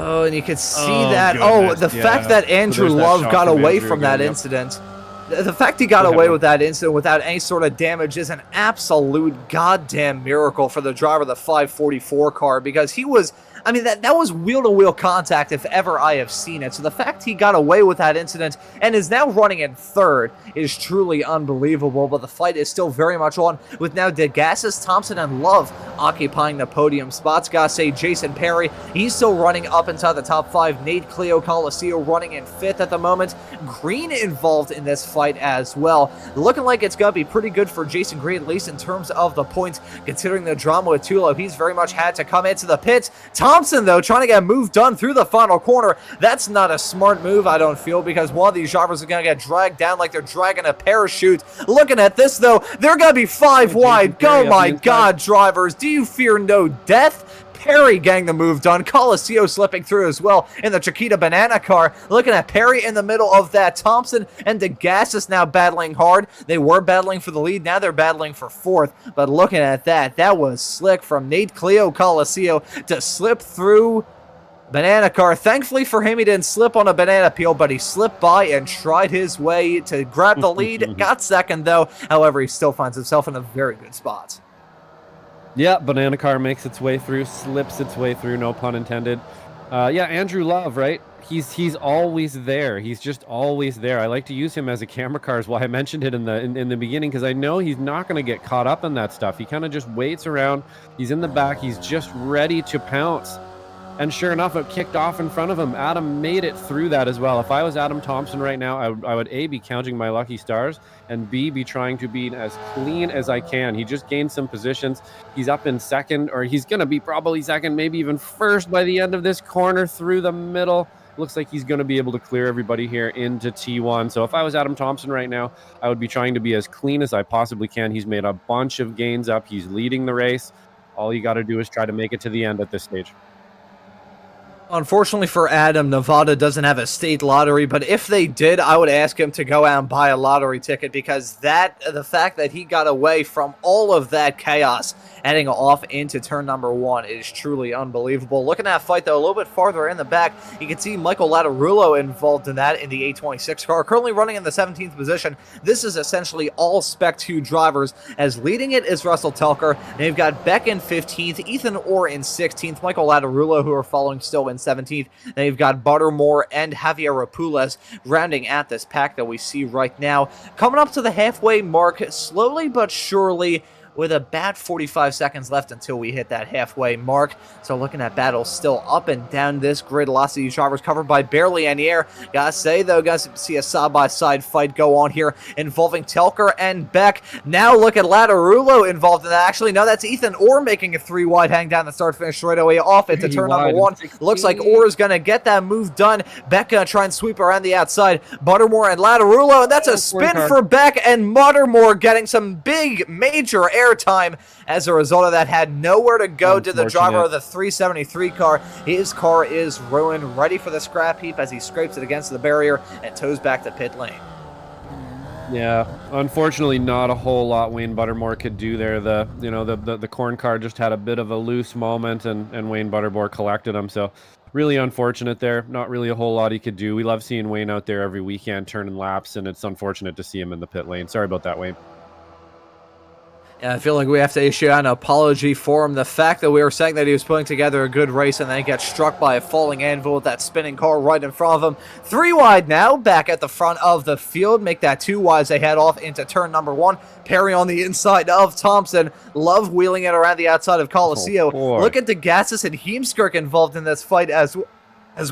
Oh, and you could see that. Goodness. The fact that Andrew Love got away from that incident. The fact he got away with that incident without any sort of damage is an absolute goddamn miracle for the driver of the 544 car, because he was... I mean, that was wheel-to-wheel contact if ever I have seen it. So the fact he got away with that incident and is now running in third is truly unbelievable. But the fight is still very much on, with now DeGassis, Thompson, and Love occupying the podium spots. Gotta say, Jason Perry, he's still running up inside the top 5. Nate Cleo Coliseo running in 5th at the moment. Green involved in this fight as well. Looking like it's gonna be pretty good for Jason Green, at least in terms of the points, considering the drama with Tulo. He's very much had to come into the pits. Thompson, though, trying to get a move done through the final corner. That's not a smart move, I don't feel, because one of these drivers is going to get dragged down like they're dragging a parachute. Looking at this, though, they're going to be 5 wide. Oh, my God, drivers. Do you fear no death? Perry getting the move done. Coliseo slipping through as well in the Chiquita Banana car. Looking at Perry in the middle of that. Thompson and DeGassis now battling hard. They were battling for the lead. Now they're battling for fourth. But looking at that, that was slick from Nate Cleo Coliseo to slip through Banana car. Thankfully for him, he didn't slip on a banana peel, but he slipped by and tried his way to grab the lead. Got second, though. However, he still finds himself in a very good spot.
Yeah, Banana car makes its way through, slips its way through, no pun intended. Yeah, Andrew Love, right? He's always there. He's just always there. I like to use him as a camera car, is why I mentioned it in the beginning, because I know he's not going to get caught up in that stuff. He kind of just waits around. He's in the back. He's just ready to pounce. And sure enough, it kicked off in front of him. Adam made it through that as well. If I was Adam Thompson right now, I would A, be counting my lucky stars, and B, be trying to be as clean as I can. He just gained some positions. He's up in second, or he's going to be probably second, maybe even first by the end of this corner through the middle. Looks like he's going to be able to clear everybody here into T1. So if I was Adam Thompson right now, I would be trying to be as clean as I possibly can. He's made a bunch of gains up. He's leading the race. All you got to do is try to make it to the end at this stage.
Unfortunately for Adam, Nevada doesn't have a state lottery, but if they did, I would ask him to go out and buy a lottery ticket, because the fact that he got away from all of that chaos heading off into turn number 1 is truly unbelievable. Looking at that fight, though, a little bit farther in the back, you can see Michael Latarullo involved in that in the 826 car, currently running in the 17th position. This is essentially all Spec 2 drivers, as leading it is Russell Telker. They've got Beck in 15th, Ethan Orr in 16th, Michael Latarullo, who are following still in 17th. Then you've got Buttermore and Javier Rapules rounding at this pack that we see right now. Coming up to the halfway mark, slowly but surely, with about 45 seconds left until we hit that halfway mark. So looking at battles still up and down this grid. Lots of these drivers covered by barely any air. Gotta say, though, guys, see a side-by-side fight go on here involving Telker and Beck. Now look at Latarullo involved in that. Actually, no, that's Ethan Orr making a 3-wide hang down the start-finish straightaway off into turn number 1. Looks like Orr is going to get that move done. Beck going to try and sweep around the outside. Buttermore and Latarullo, and that's a spin for Beck, and Buttermore getting some big, major air time as a result of that. Had nowhere to go to the driver of the 373 car. His car is ruined, ready for the scrap heap as he scrapes it against the barrier and tows back to pit lane.
Yeah, unfortunately not a whole lot Wayne Buttermore could do there. The corn car just had a bit of a loose moment, and Wayne Buttermore collected him. So really unfortunate there. Not really a whole lot he could do. We love seeing Wayne out there every weekend turning laps, and it's unfortunate to see him in the pit lane. Sorry about that, Wayne.
Yeah, I feel like we have to issue an apology for him. The fact that we were saying that he was putting together a good race and then he gets struck by a falling anvil with that spinning car right in front of him. 3 wide now, back at the front of the field. Make that 2 wide as they head off into turn number 1. Perry on the inside of Thompson. Love wheeling it around the outside of Coliseo. Look at DeGassis and Heemskirk involved in this fight as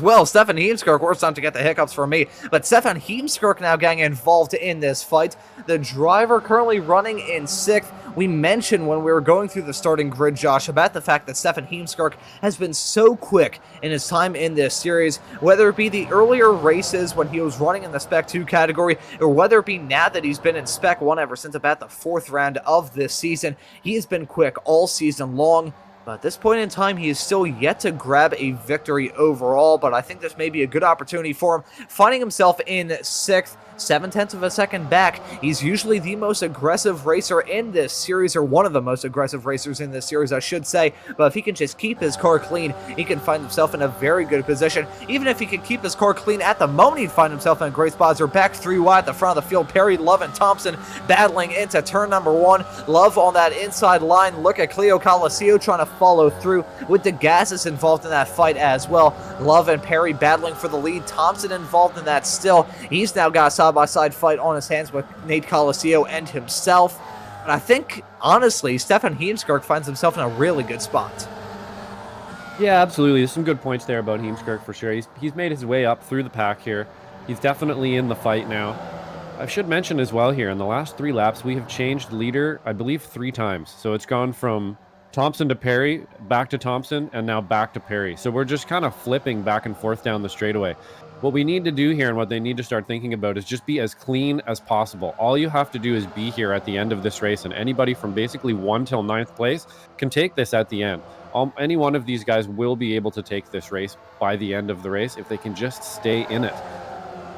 well. Stefan Heemskirk, worst time to get the hiccups for me, but Stefan Heemskirk now getting involved in this fight. The driver currently running in 6th. We mentioned when we were going through the starting grid, Josh, about the fact that Stefan Heemskirk has been so quick in his time in this series, whether it be the earlier races when he was running in the Spec 2 category, or whether it be now that he's been in Spec 1 ever since about the 4th round of this season. He has been quick all season long. But at this point in time, he is still yet to grab a victory overall, but I think this may be a good opportunity for him, finding himself in 6th, 7/10 of a second back. He's usually the most aggressive racer in this series, or one of the most aggressive racers in this series, I should say, but if he can just keep his car clean, he can find himself in a very good position. Even if he can keep his car clean at the moment, he'd find himself in a great spot. They're back 3 wide at the front of the field. Perry, Love, and Thompson battling into turn number 1. Love on that inside line. Look at Cleo Coliseo trying to follow through with DeGassis involved in that fight as well. Love and Perry battling for the lead. Thompson involved in that still. He's now got a side-by-side fight on his hands with Nate Coliseo and himself. But I think, honestly, Stefan Heemskirk finds himself in a really good spot.
Yeah, absolutely. There's some good points there about Heemskirk for sure. He's made his way up through the pack here. He's definitely in the fight now. I should mention as well here, in the last 3 laps, we have changed leader, I believe, 3 times. So it's gone from Thompson to Perry, back to Thompson, and now back to Perry. So we're just kind of flipping back and forth down the straightaway. What we need to do here and what they need to start thinking about is just be as clean as possible. All you have to do is be here at the end of this race, and anybody from basically 1 till 9th place can take this at the end. Any one of these guys will be able to take this race by the end of the race if they can just stay in it.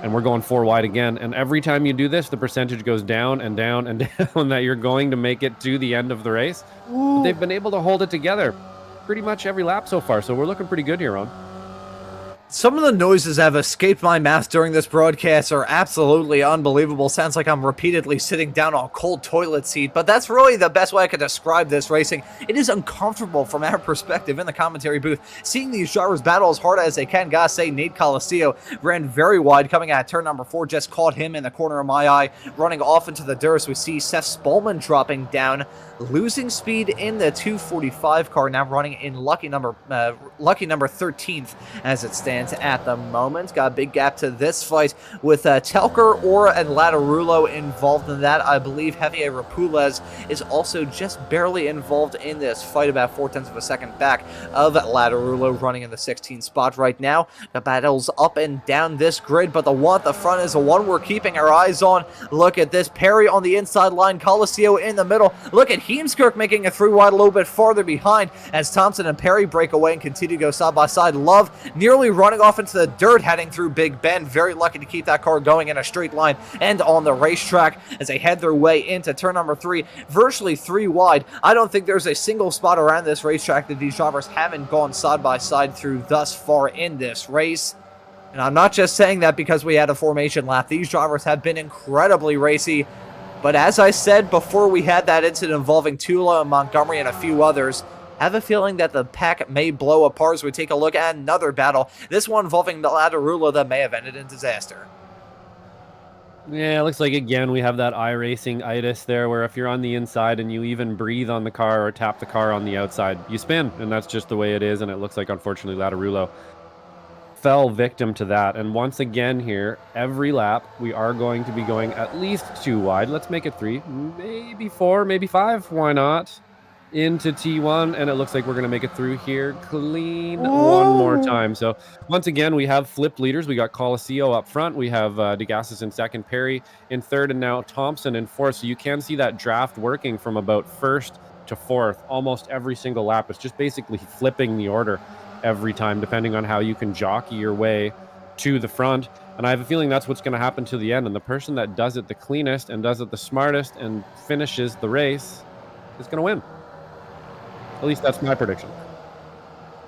And we're going 4 wide again. And every time you do this, the percentage goes down and down and down that you're going to make it to the end of the race. But they've been able to hold it together pretty much every lap so far. So we're looking pretty good here, Ron.
Some of the noises that have escaped my mouth during this broadcast are absolutely unbelievable. Sounds like I'm repeatedly sitting down on a cold toilet seat, but that's really the best way I could describe this racing. It is uncomfortable from our perspective in the commentary booth. Seeing these drivers battle as hard as they can, gotta say, Nate Coliseo ran very wide coming out of turn number 4, just caught him in the corner of my eye, running off into the dirt. We see Seth Spallman dropping down, losing speed in the 245 car, now running in lucky number 13th as it stands at the moment. Got a big gap to this fight with Telker, Ora, and Latarulo involved in that. I believe Javier Rapules is also just barely involved in this fight, about 0.4 of a second back of Latarulo, running in the 16th spot right now. The battles up and down this grid, but the one at the front is the one we're keeping our eyes on. Look at this. Perry on the inside line, Coliseo in the middle. Look at Heemskerk making a 3 wide a little bit farther behind as Thompson and Perry break away and continue to go side by side. Love nearly running off into the dirt heading through Big Bend. Very lucky to keep that car going in a straight line and on the racetrack as they head their way into turn number 3, virtually 3 wide. I don't think there's a single spot around this racetrack that these drivers haven't gone side by side through thus far in this race. And I'm not just saying that because we had a formation lap. These drivers have been incredibly racy. But as I said before we had that incident involving Tula and Montgomery and a few others, I have a feeling that the pack may blow apart as we take a look at another battle. This one involving Latarulo that may have ended in disaster.
Yeah, it looks like, again, we have that iracing-itis there, where if you're on the inside and you even breathe on the car or tap the car on the outside, you spin, and that's just the way it is, and it looks like, unfortunately, Latarulo fell victim to that. And once again here, every lap, we are going to be going at least 2 wide. Let's make it 3, maybe 4, maybe 5. Why not? Into T1, and it looks like we're going to make it through here clean one more time. So once again, we have flipped leaders. We got Coliseo up front. We have DeGassis in second, Perry in third, and now Thompson in fourth. So you can see that draft working from about first to fourth almost every single lap. It's just basically flipping the order every time, depending on how you can jockey your way to the front. And I have a feeling that's what's going to happen to the end. And the person that does it the cleanest and does it the smartest and finishes the race is going to win. At least that's my prediction.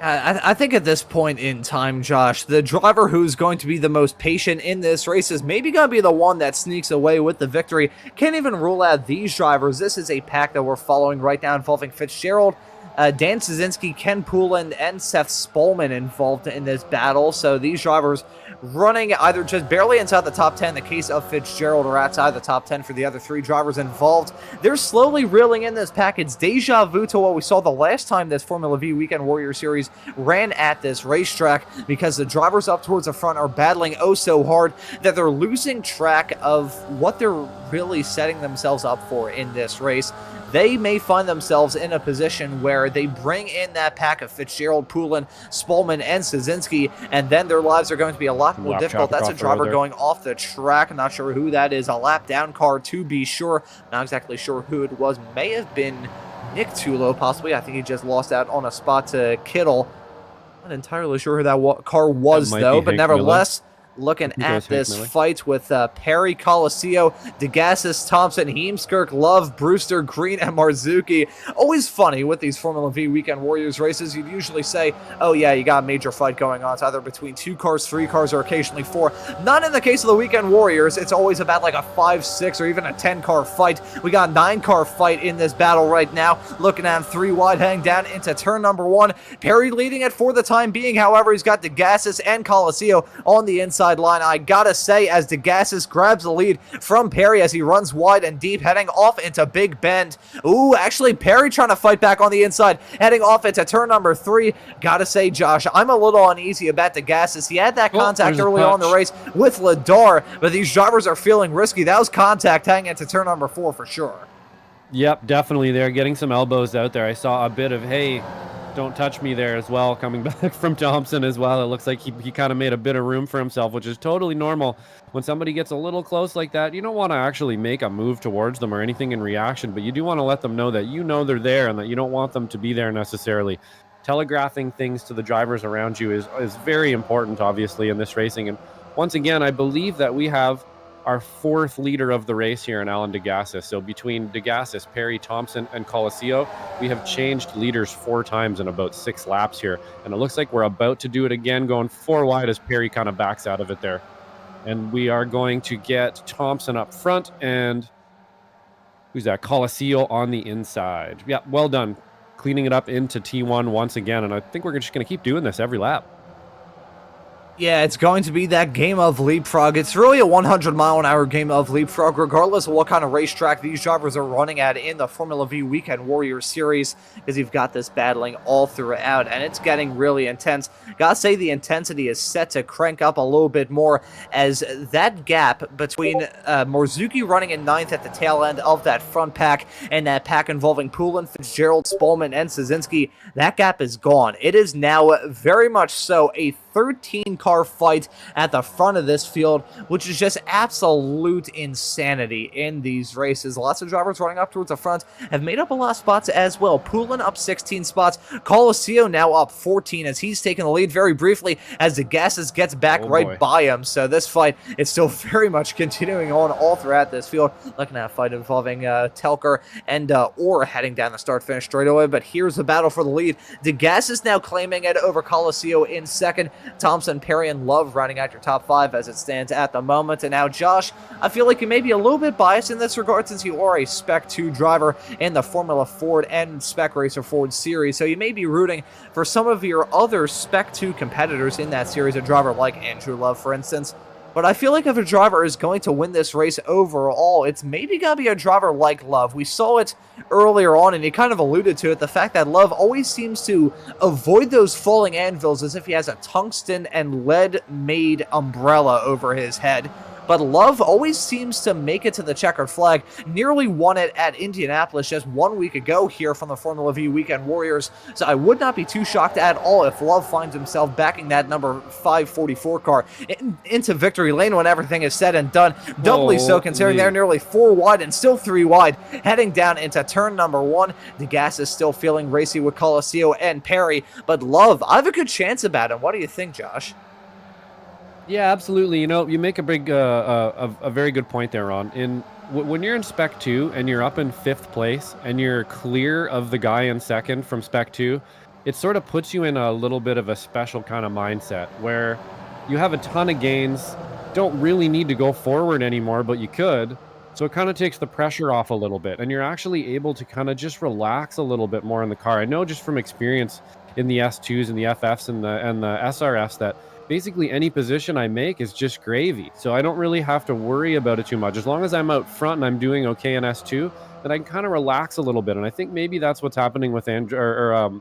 I think at this point in time, Josh, the driver who's going to be the most patient in this race is maybe going to be the one that sneaks away with the victory. Can't even rule out these drivers. This is a pack that we're following right now involving Fitzgerald, Dan Szynski, Ken Poulin, and Seth Spallman involved in this battle. So these drivers running either just barely inside the top 10 in the case of Fitzgerald, or outside the top 10 for the other 3 drivers involved. They're slowly reeling in this pack. It's deja vu to what we saw the last time this Formula Vee Weekend Warrior Series ran at this racetrack, because the drivers up towards the front are battling oh so hard that they're losing track of what they're really setting themselves up for in this race. They may find themselves in a position where they bring in that pack of Fitzgerald, Poulin, Spallman, and Szynski, and then their lives are going to be a lot more difficult. That's a driver going off the track. I'm not sure who that is. A lap down car to be sure. Not exactly sure who it was. May have been Nick Tulo, possibly. I think he just lost out on a spot to Kittle. Not entirely sure who that car was, though, but nevertheless, looking at this fight with Perry, Coliseo, DeGassis, Thompson, Heemskerk, Love, Brewster, Green, and Marzuki. Always funny with these Formula Vee Weekend Warriors races. You'd usually say, oh yeah, you got a major fight going on. It's either between 2 cars, 3 cars, or occasionally 4. Not in the case of the Weekend Warriors. It's always about like a 5, 6, or even a 10-car fight. We got a 9-car fight in this battle right now. Looking at 3 wide, heading down into turn number 1. Perry leading it for the time being. However, he's got DeGassis and Coliseo on the inside line. I gotta say, as DeGassis grabs the lead from Perry as he runs wide and deep, heading off into Big Bend. Ooh, actually, Perry trying to fight back on the inside, heading off into turn number 3. Gotta say, Josh, I'm a little uneasy about DeGassis. He had that contact early on in the race with Ladar, but these drivers are feeling risky. That was contact heading into turn number 4 for sure.
Yep, definitely. They're getting some elbows out there. I saw a bit of, hey, don't touch me there as well, coming back from Thompson as well. It looks like he kind of made a bit of room for himself, which is totally normal. When somebody gets a little close like that, you don't want to actually make a move towards them or anything in reaction, but you do want to let them know that you know they're there and that you don't want them to be there necessarily. telegraphing things to the drivers around you is very important, obviously, in this racing. And once again, I believe that we have our 4th leader of the race here in Alan Degassis. So between Degassis, Perry, Thompson, and Coliseo, we have changed leaders 4 times in about 6 laps here. And it looks like we're about to do it again, going 4 wide as Perry kind of backs out of it there. And we are going to get Thompson up front, and who's that? Coliseo on the inside. Yeah, well done. Cleaning it up into T1 once again, and I think we're just going to keep doing this every lap.
Yeah, it's going to be that game of leapfrog. It's really a 100-mile-an-hour game of leapfrog, regardless of what kind of racetrack these drivers are running at in the Formula Vee Weekend Warriors Series, because you've got this battling all throughout, and it's getting really intense. Gotta say, the intensity is set to crank up a little bit more, as that gap between Morzuki running in 9th at the tail end of that front pack, and that pack involving Poulin, Fitzgerald, Spallman, and Szynski, that gap is gone. It is now very much so a 13-car fight at the front of this field, which is just absolute insanity in these races. Lots of drivers running up towards the front have made up a lot of spots as well. Poulin up 16 spots. Coliseo now up 14 as he's taking the lead very briefly as Degassis gets back by him. So this fight is still very much continuing on all throughout this field. Looking at a fight involving Telker and Orr heading down the start-finish straightaway, but here's the battle for the lead. Degassis now claiming it over Coliseo in 2nd. Thompson, Perry, and Love rounding out your top 5 as it stands at the moment. And now, Josh, I feel like you may be a little bit biased in this regard since you are a Spec 2 driver in the Formula Ford and Spec Racer Ford series. So you may be rooting for some of your other Spec 2 competitors in that series, a driver like Andrew Love, for instance. But I feel like if a driver is going to win this race overall, it's maybe going to be a driver like Love. We saw it earlier on, and he kind of alluded to it, the fact that Love always seems to avoid those falling anvils as if he has a tungsten and lead-made umbrella over his head. But Love always seems to make it to the checkered flag. Nearly won it at Indianapolis just 1 week ago here from the Formula Vee Weekend Warriors. So I would not be too shocked at all if Love finds himself backing that number 544 car into victory lane when everything is said and done. Doubly so considering they're nearly 4 wide and still 3 wide. Heading down into turn number 1. Degassis is still feeling racy with Coliseo and Perry. But Love, I have a good chance about him. What do you think, Josh?
Yeah, absolutely. You know, you make a big, a very good point there, Ron. When you're in Spec 2 and you're up in 5th place and you're clear of the guy in 2nd from Spec 2, it sort of puts you in a little bit of a special kind of mindset where you have a ton of gains, don't really need to go forward anymore, but you could. So it kind of takes the pressure off a little bit, and you're actually able to kind of just relax a little bit more in the car. I know just from experience in the S2s and the FFs and the SRFs that basically any position I make is just gravy. So I don't really have to worry about it too much. As long as I'm out front and I'm doing okay in S2, then I can kind of relax a little bit. And I think maybe that's what's happening with Andrew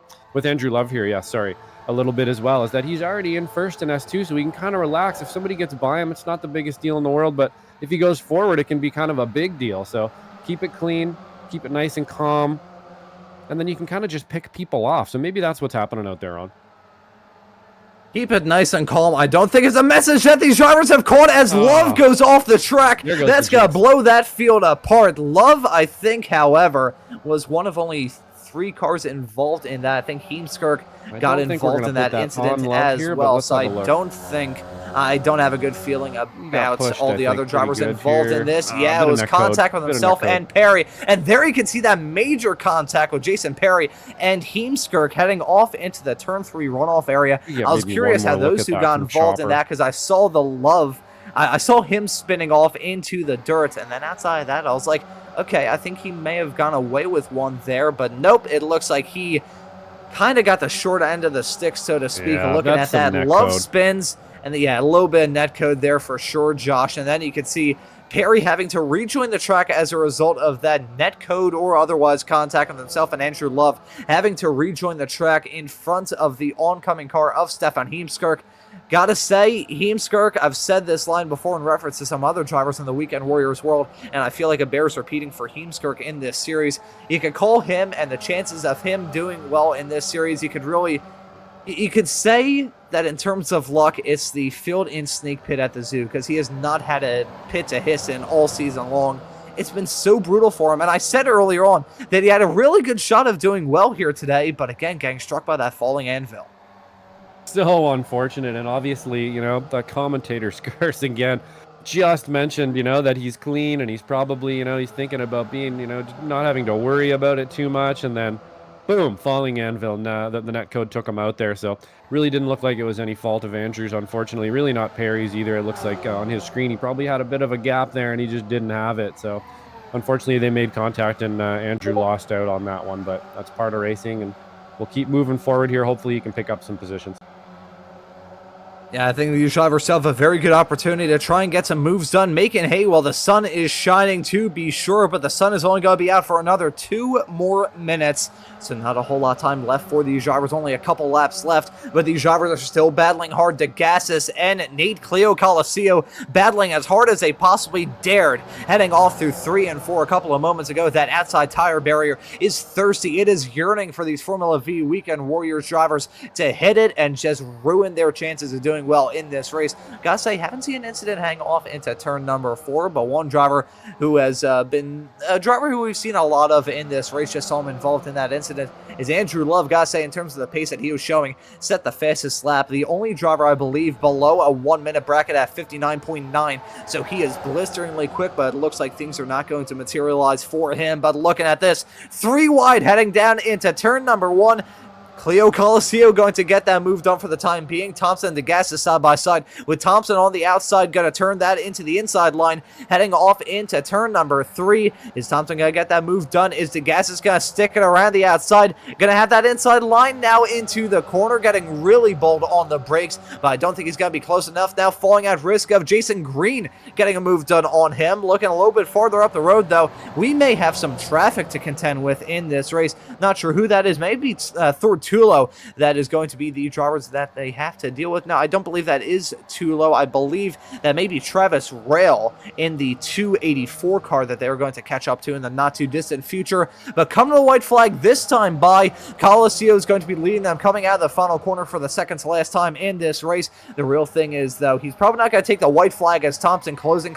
Love here. Yeah, sorry. A little bit as well, is that he's already in 1st in S2, so he can kind of relax. If somebody gets by him, it's not the biggest deal in the world, but if he goes forward, it can be kind of a big deal. So keep it clean, keep it nice and calm, and then you can kind of just pick people off. So maybe that's what's happening out there, Ron.
Keep it nice and calm. I don't think it's a message that these drivers have caught as Love goes off the track. That's going to blow that field apart. Love, I think, however, was one of only 3 cars involved in that. I think Heemskerk got involved in that incident as well. So I don't have a good feeling about all the other drivers involved in this. Yeah, it was contact with himself and Perry. And there you can see that major contact with Jason Perry and Heemskerk heading off into the turn 3 runoff area. I was curious how those two got involved in that because I saw the Love. I saw him spinning off into the dirt, and then outside of that, I was like, okay, I think he may have gone away with one there, but nope, it looks like he kind of got the short end of the stick, so to speak. Yeah, looking at that, Love spins, and yeah, a little bit of net code there for sure, Josh, and then you can see Perry having to rejoin the track as a result of that net code or otherwise contact with himself, and Andrew Love having to rejoin the track in front of the oncoming car of Stefan Heemskerk. Gotta say, Heemskerk, I've said this line before in reference to some other drivers in the Weekend Warriors world, and I feel like it bears repeating for Heemskerk in this series. You could call him, and the chances of him doing well in this series, you could say that in terms of luck, it's the filled-in snake pit at the zoo, because he has not had a pit to hiss in all season long. It's been so brutal for him, and I said earlier on that he had a really good shot of doing well here today, but again, getting struck by that falling anvil.
So unfortunate, and obviously, you know, the commentator's curse again just mentioned, you know, that he's clean and he's probably, you know, he's thinking about being, you know, not having to worry about it too much, and then boom, falling anvil. Nah, the netcode took him out there, so really didn't look like it was any fault of Andrew's, unfortunately. Really not Perry's either. It looks like on his screen he probably had a bit of a gap there and he just didn't have it, so unfortunately they made contact and Andrew lost out on that one, but that's part of racing, and we'll keep moving forward here. Hopefully he can pick up some positions.
Yeah, I think the drivers have a very good opportunity to try and get some moves done, making hay while the sun is shining, to be sure, but the sun is only going to be out for another 2 more minutes, so not a whole lot of time left for these drivers, only a couple laps left, but these drivers are still battling hard. DeGassis and Nate Cleo Coliseo battling as hard as they possibly dared, heading off through 3 and 4 a couple of moments ago. That outside tire barrier is thirsty. It is yearning for these Formula V Weekend Warriors drivers to hit it and just ruin their chances of doing well in this race. Gotta say, haven't seen an incident hang off into turn number 4, but one driver who has been a driver who we've seen a lot of in this race, just saw him involved in that incident, is Andrew Love. Gotta say, in terms of the pace that he was showing, set the fastest lap. The only driver, I believe, below a 1-minute bracket at 59.9, so he is blisteringly quick, but it looks like things are not going to materialize for him. But looking at this, 3 wide heading down into turn number 1. Cleo Coliseo going to get that move done for the time being. Thompson and DeGassis side by side, with Thompson on the outside, going to turn that into the inside line, heading off into turn number 3. Is Thompson going to get that move done? Is DeGassis going to stick it around the outside? Going to have that inside line now into the corner, getting really bold on the brakes, but I don't think he's going to be close enough. Now falling at risk of Jason Green getting a move done on him. Looking a little bit farther up the road, though, we may have some traffic to contend with in this race. Not sure who that is. Maybe Thor Tulo that is going to be the drivers that they have to deal with. Now, I don't believe that is Tulo. I believe that maybe Travis Rail in the 284 car that they are going to catch up to in the not-too-distant future. But coming to the white flag this time by Coliseo is going to be leading them coming out of the final corner for the second to last time in this race. The real thing is, though, he's probably not going to take the white flag as Thompson closing,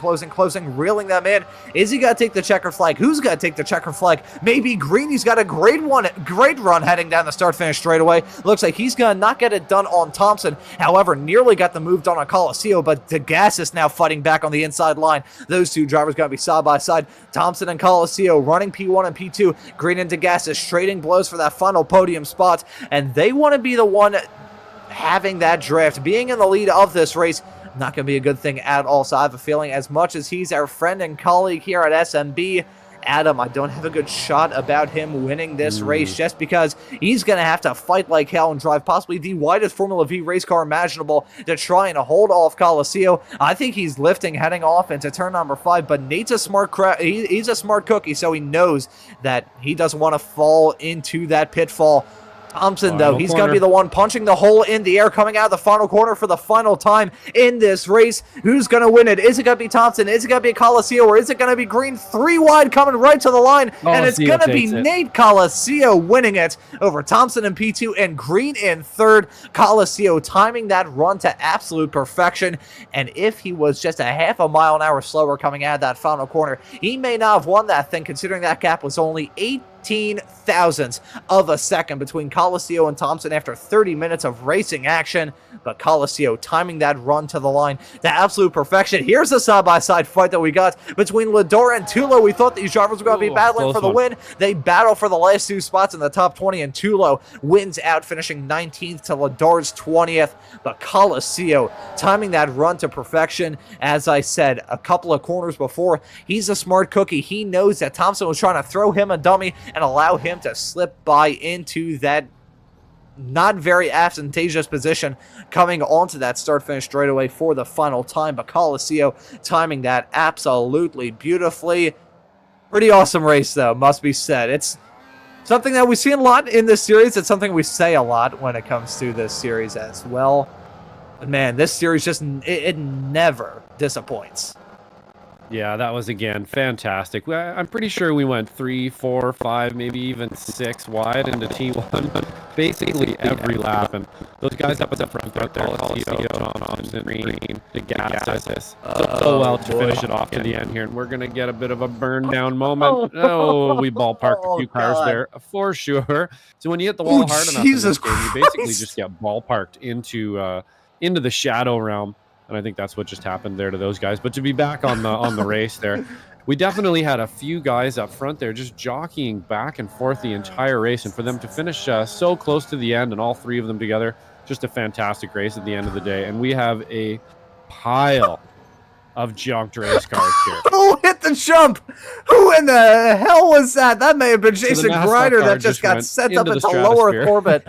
reeling them in. Is he going to take the checker flag? Who's going to take the checker flag? Maybe Green. He's got a great run heading down the start-finish straightaway. Looks like he's going to not get it done on Thompson. However, nearly got the move done on Coliseo, but DeGassis now fighting back on the inside line. Those two drivers going to be side by side. Thompson and Coliseo running P1 and P2. Green and DeGassis trading blows for that final podium spot, and they want to be the one having that draft, being in the lead of this race. Not going to be a good thing at all. So I have a feeling, as much as he's our friend and colleague here at SMB, Adam, I don't have a good shot about him winning this race, just because he's going to have to fight like hell and drive possibly the widest Formula V race car imaginable to try and hold off Coliseo. I think he's lifting, heading off into turn number 5, but Nate's a smart he's a smart cookie, so he knows that he doesn't want to fall into that pitfall. Thompson, though, he's going to be the one punching the hole in the air, coming out of the final corner for the final time in this race. Who's going to win it? Is it going to be Thompson? Is it going to be Coliseo? Or is it going to be Green? 3 wide coming right to the line. And it's going to be Nate Coliseo winning it over Thompson in P2 and Green in 3rd. Coliseo timing that run to absolute perfection. And if he was just a half a mile an hour slower coming out of that final corner, he may not have won that thing, considering that gap was only 18 thousandths of a second between Coliseo and Thompson after 30 minutes of racing action. But Coliseo timing that run to the line to absolute perfection. Here's the side-by-side fight that we got between Lador and Tulo. We thought these drivers were going to be battling for the win. They battle for the last 2 spots in the top 20, and Tulo wins out, finishing 19th to Lador's 20th. But Coliseo timing that run to perfection. As I said a couple of corners before, he's a smart cookie. He knows that Thompson was trying to throw him a dummy and allow him to slip by into that not very advantageous position coming onto that start-finish straightaway for the final time. But Coliseo timing that absolutely beautifully. Pretty awesome race, though, must be said. It's something that we see a lot in this series. It's something we say a lot when it comes to this series as well. But man, this series just, it never disappoints.
Yeah, that was, again, fantastic. I'm pretty sure we went 3, 4, 5, maybe even 6 wide into T1, basically every lap. And those guys up at the front there, on the green, the gas us so well to finish it off to the end here. And we're going to get a bit of a burn down moment. Oh, we ballparked a few cars there for sure. So when you hit the wall hard enough in this game, you basically just get ballparked into the shadow realm. And I think that's what just happened there to those guys. But to be back on the race there, we definitely had a few guys up front there just jockeying back and forth the entire race. And for them to finish so close to the end and all three of them together, just a fantastic race at the end of the day. And we have a pile of junked race cars here.
Who hit the jump? Who in the hell was that? That may have been Jason Grider that just got sent up into lower orbit.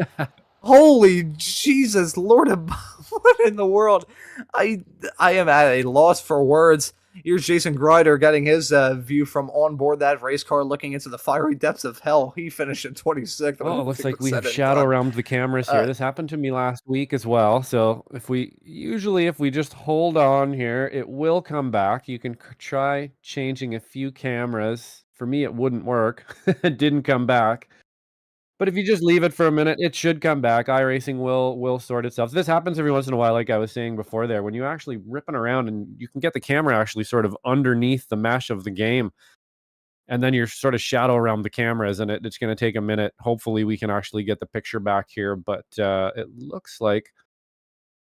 Holy Jesus, Lord of what in the world? I am at a loss for words. Here's Jason Grider getting his view from on board that race car, looking into the fiery depths of hell. He finished in 26th.
Oh, it looks like we have shadow realmed the cameras here. This happened to me last week as well. So if we just hold on here, it will come back. You can try changing a few cameras. For me, it wouldn't work. It didn't come back. But if you just leave it for a minute, it should come back. iRacing will sort itself. This happens every once in a while, like I was saying before there, when you're actually ripping around and you can get the camera actually sort of underneath the mesh of the game. And then you're sort of shadow around the cameras, and it's going to take a minute. Hopefully we can actually get the picture back here, but it looks like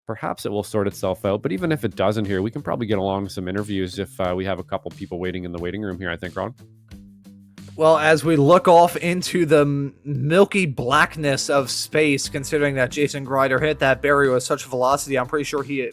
perhaps it will sort itself out. But even if it doesn't here, we can probably get along to some interviews if we have a couple people waiting in the waiting room here, I think, Ron.
Well, as we look off into the milky blackness of space, considering that Jason Grider hit that barrier with such velocity, I'm pretty sure he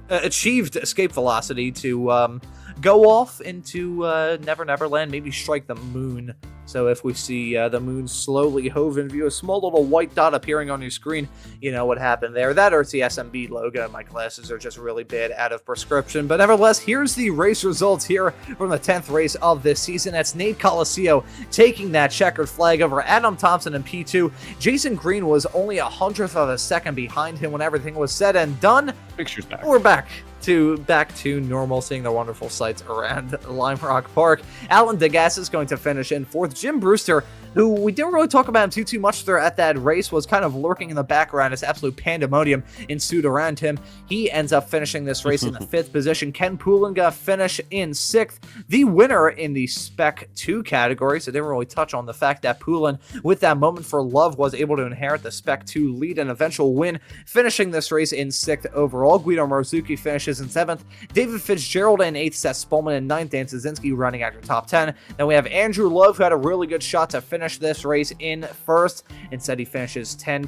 achieved escape velocity to go off into Never Never Land, maybe strike the moon. So if we see the moon slowly hove in view, a small little white dot appearing on your screen, you know what happened there. That or it's the SMB logo. My glasses are just really bad out of prescription. But nevertheless, here's the race results here from the 10th race of this season. That's Nate Coliseo taking that checkered flag over Adam Thompson in P2. Jason Green was only 100th of a second behind him when everything was said and done.
Picture's back.
We're back to normal, seeing the wonderful sights around Lime Rock Park. Alan Degas is going to finish in 4th. Jim Brewster, who we didn't really talk about him too much there at that race, was kind of lurking in the background as absolute pandemonium ensued around him. He ends up finishing this race in the 5th position. Ken Poulenga finish in 6th. The winner in the Spec 2 category, so they didn't really touch on the fact that Poulin, with that moment for love, was able to inherit the Spec 2 lead and eventual win, finishing this race in 6th overall. Guido Marzuki finishes in 7th. David Fitzgerald in 8th. Seth Spolman in 9th. Dan Szynski running after top 10. Then we have Andrew Love, who had a really good shot to finish this race in 1st. Instead, he finishes 10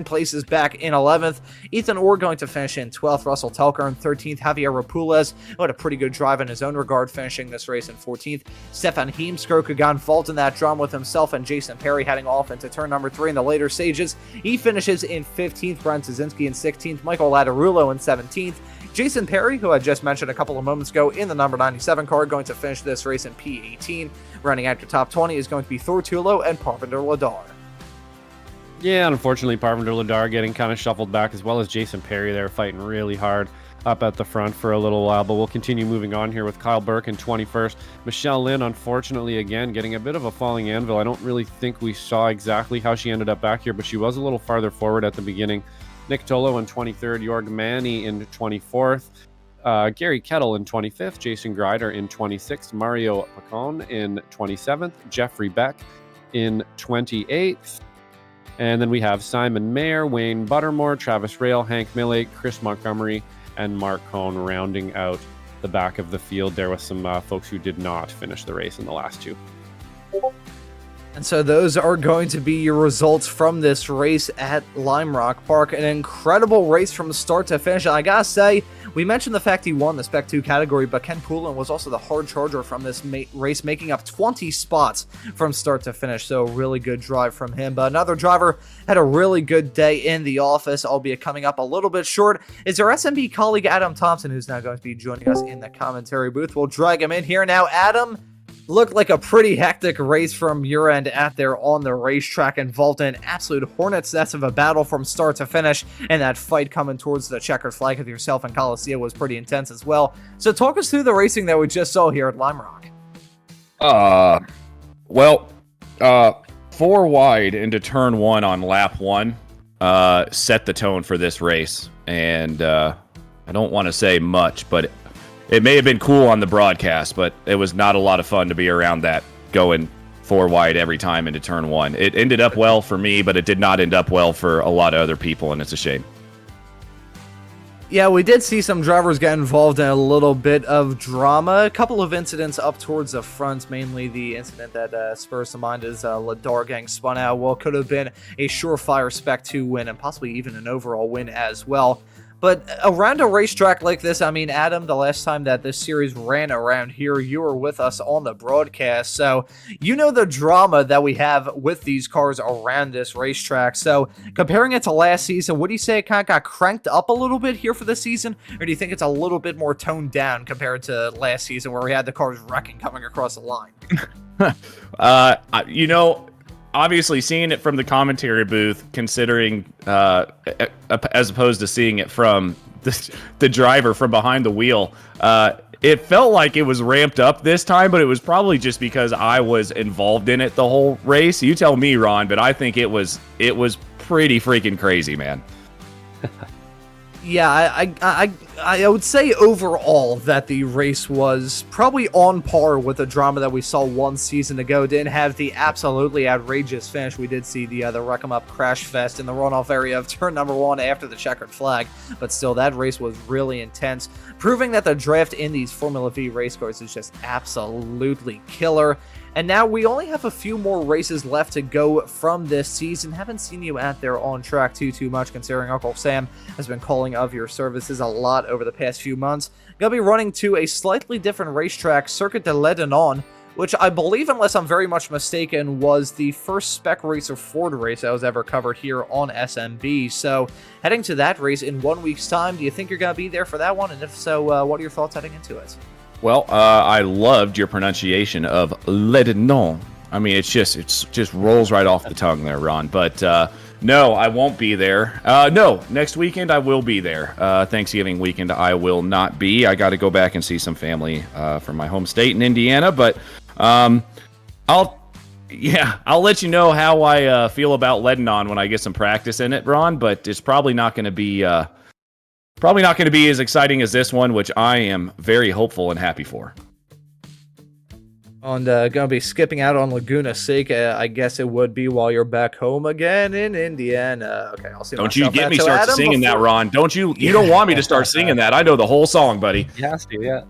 places back in 11th. Ethan Orr going to finish in 12th. Russell Telker in 13th. Javier Rapules, who had a pretty good drive in his own regard, finishing this race in 14th. Stefan Heemskirk, who got involved in that drama with himself and Jason Perry heading off into turn number 3 in the later stages. He finishes in 15th. Brian Szynski in 16th. Michael Lattarulo in 17th. Jason Perry, who I just mentioned a couple of moments ago in the number 97 car, going to finish this race in P18. Running after top 20 is going to be Thor Tulo and Parvinder Ladar.
Yeah, unfortunately, Parvinder Ladar getting kind of shuffled back, as well as Jason Perry there fighting really hard up at the front for a little while. But we'll continue moving on here with Kyle Burke in 21st. Michele Lynn, unfortunately, again, getting a bit of a falling anvil. I don't really think we saw exactly how she ended up back here, but she was a little farther forward at the beginning. Nick Tolo in 23rd, Jorg Manny in 24th, Gary Kettle in 25th, Jason Grider in 26th, Mario Pacon in 27th, Jeffrey Beck in 28th. And then we have Simon Mayer, Wayne Buttermore, Travis Rail, Hank Millake, Chris Montgomery, and Mark Cohn rounding out the back of the field there with some folks who did not finish the race in the last two.
And so those are going to be your results from this race at Lime Rock Park. An incredible race from start to finish. And I gotta say, we mentioned the fact he won the Spec 2 category, but Ken Poulin was also the hard charger from this race, making up 20 spots from start to finish. So really good drive from him. But another driver had a really good day in the office, albeit coming up a little bit short, is our SMB colleague Adam Thompson, who's now going to be joining us in the commentary booth. We'll drag him in here now. Adam, Looked like a pretty hectic race from your end out there on the racetrack, involved in absolute hornet's nest of a battle from start to finish, and that fight coming towards the checkered flag with yourself and Coliseum was pretty intense as well. So talk us through the racing that we just saw here at Lime Rock.
Well, 4 wide into turn 1 on lap 1 set the tone for this race, and I don't want to say much, but it may have been cool on the broadcast, but it was not a lot of fun to be around that, going 4 wide every time into turn 1. It ended up well for me, but it did not end up well for a lot of other people, and it's a shame.
Yeah, we did see some drivers get involved in a little bit of drama. A couple of incidents up towards the front, mainly the incident that spurs to mind is Ladar getting spun out. Well, could have been a surefire Spec 2 win and possibly even an overall win as well. But around a racetrack like this, I mean, Adam, the last time that this series ran around here, you were with us on the broadcast. So you know the drama that we have with these cars around this racetrack. So comparing it to last season, would you say it kind of got cranked up a little bit here for this season? Or do you think it's a little bit more toned down compared to last season where we had the cars wrecking coming across the line?
Obviously, seeing it from the commentary booth, considering as opposed to seeing it from the driver from behind the wheel, it felt like it was ramped up this time, but it was probably just because I was involved in it the whole race. You tell me, Ron, but I think it was pretty freaking crazy, man.
Yeah, I would say overall that the race was probably on par with the drama that we saw 1 season ago. Didn't have the absolutely outrageous finish. We did see the Wreck 'em Up crash fest in the runoff area of turn number 1 after the checkered flag, but still that race was really intense, proving that the draft in these Formula Vee race cars is just absolutely killer. And now we only have a few more races left to go from this season. Haven't seen you out there on track too much, considering Uncle Sam has been calling of your services a lot over the past few months. Gonna be running to a slightly different racetrack, Circuit de Lebanon, which I believe, unless I'm very much mistaken, was the first Spec Racer Ford race that was ever covered here on SMB. So heading to that race in 1 week's time, do you think you're gonna be there for that one? And if so, what are your thoughts heading into it?
Well, I loved your pronunciation of Lebanon. I mean, it just rolls right off the tongue there, Ron. But no, I won't be there. No, next weekend I will be there. Thanksgiving weekend I will not be. I got to go back and see some family from my home state in Indiana. But I'll let you know how I feel about Lebanon when I get some practice in it, Ron. But it's probably not going to be as exciting as this one, which I am very hopeful and happy for.
And gonna be skipping out on Laguna Seca, I guess it would be while you're back home again in Indiana. Okay, I'll see.
Don't you get me start singing that, Ron? Don't you? You don't want me to start singing that? I know the whole song, buddy.
He has to, yeah.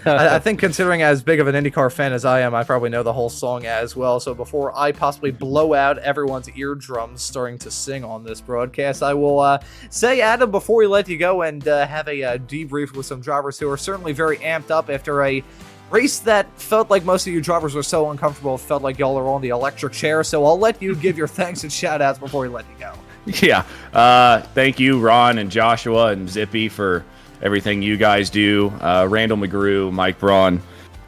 I think considering as big of an IndyCar fan as I am, I probably know the whole song as well. So before I possibly blow out everyone's eardrums starting to sing on this broadcast, I will say, Adam, before we let you go and have a debrief with some drivers who are certainly very amped up after a race that felt like most of you drivers were so uncomfortable, it felt like y'all are on the electric chair. So I'll let you give your thanks and shout outs before we let you go.
Yeah. Thank you, Ron and Joshua and Zippy, for everything you guys do. Randall McGrew, Mike Braun,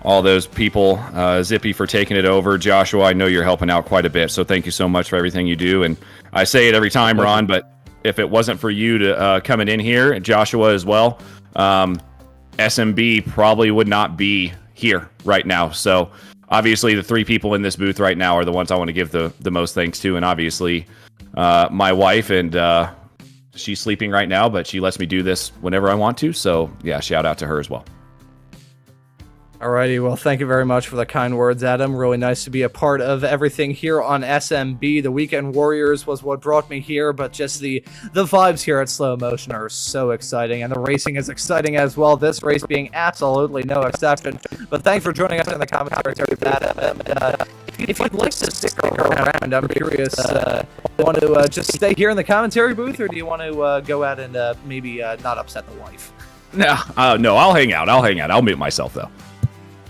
all those people. Zippy for taking it over. Joshua, I know you're helping out quite a bit, so thank you so much for everything you do. And I say it every time, Ron, but if it wasn't for you to coming in here, and Joshua as well, SMB probably would not be here right now. So obviously the 3 people in this booth right now are the ones I want to give the most thanks to. And obviously my wife, and she's sleeping right now, but she lets me do this whenever I want to. So yeah, shout out to her as well.
Alrighty, well, thank you very much for the kind words, Adam. Really nice to be a part of everything here on SMB. The Weekend Warriors was what brought me here, but just the vibes here at Slow Motion are so exciting, and the racing is exciting as well, this race being absolutely no exception. But thanks for joining us in the commentary, Adam. And if you'd like to stick around, I'm curious, want to just stay here in the commentary booth, or do you want to go out and maybe not upset the wife?
No, I'll hang out. I'll mute myself, though.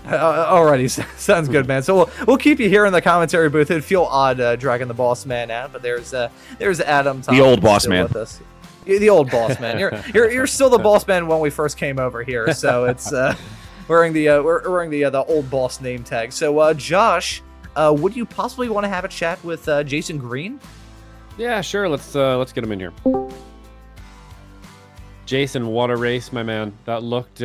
Alrighty, sounds good, man. So we'll keep you here in the commentary booth. It'd feel odd dragging the boss man out, but there's Adam.
The old boss man.
With us. The old boss man. You're still the boss man when we first came over here. So it's wearing the old boss name tag. So, Josh, would you possibly want to have a chat with Jason Green?
Yeah, sure. Let's get him in here. Jason, what a race, my man. That looked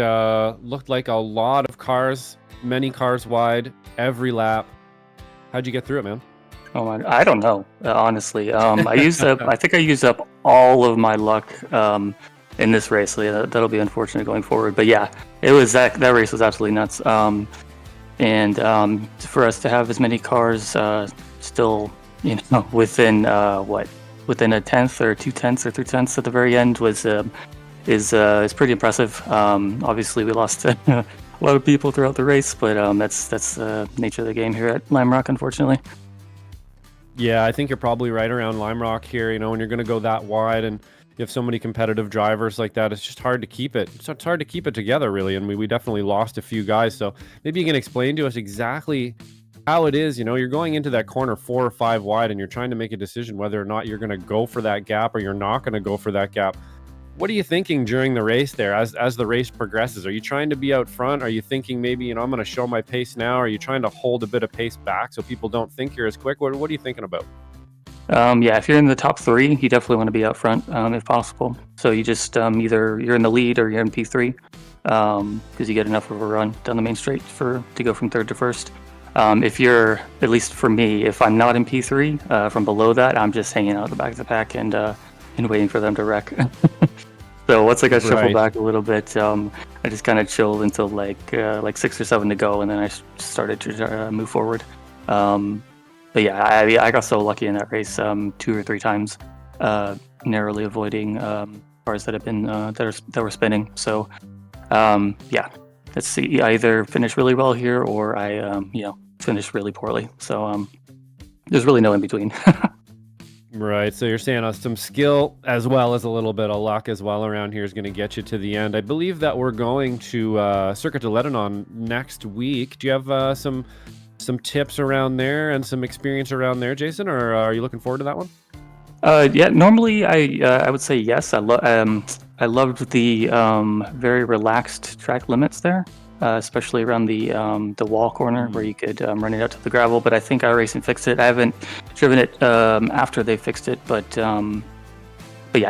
like a lot of cars, many cars wide, every lap. How'd you get through it, man?
Oh my, I don't know, honestly. I think I used up all of my luck in this race. So yeah, that'll be unfortunate going forward. But yeah, it was that race was absolutely nuts. And for us to have as many cars still, within within a tenth or 2/10 or 3/10 at the very end is pretty impressive. Obviously, we lost a lot of people throughout the race, but that's the nature of the game here at Lime Rock, unfortunately.
Yeah, I think you're probably right around Lime Rock here. When you're going to go that wide and you have so many competitive drivers like that, it's just hard to keep it. It's hard to keep it together, really. And we definitely lost a few guys. So maybe you can explain to us exactly how it is. You're going into that corner 4 or 5 wide, and you're trying to make a decision whether or not you're going to go for that gap or you're not going to go for that gap. What are you thinking during the race there as the race progresses? Are you trying to be out front? Are you thinking maybe, I'm going to show my pace now? Are you trying to hold a bit of pace back so people don't think you're as quick? What are you thinking about?
Yeah, if you're in the top 3, you definitely want to be out front if possible. So you just either you're in the lead or you're in P3 because you get enough of a run down the main straight to go from 3rd to 1st. If you're, at least for me, if I'm not in P3, from below that, I'm just hanging out at the back of the pack and waiting for them to wreck. So once I got shuffled back a little bit, I just kind of chilled until like 6 or 7 to go, and then I started to move forward. But yeah, I got so lucky in that race 2 or 3 times, narrowly avoiding cars that have been that were spinning. So yeah, let's see. I either finish really well here or I finish really poorly. So there's really no in between.
Right, so you're saying some skill as well as a little bit of luck as well around here is going to get you to the end. I believe that we're going to Circuit de Lebanon next week. Do you have some tips around there and some experience around there, Jason, or are you looking forward to that one?
Yeah, normally I would say yes. I loved the very relaxed track limits there. Especially around the wall corner where you could run it out to the gravel. But I think iRacing fixed it. I haven't driven it after they fixed it, but yeah,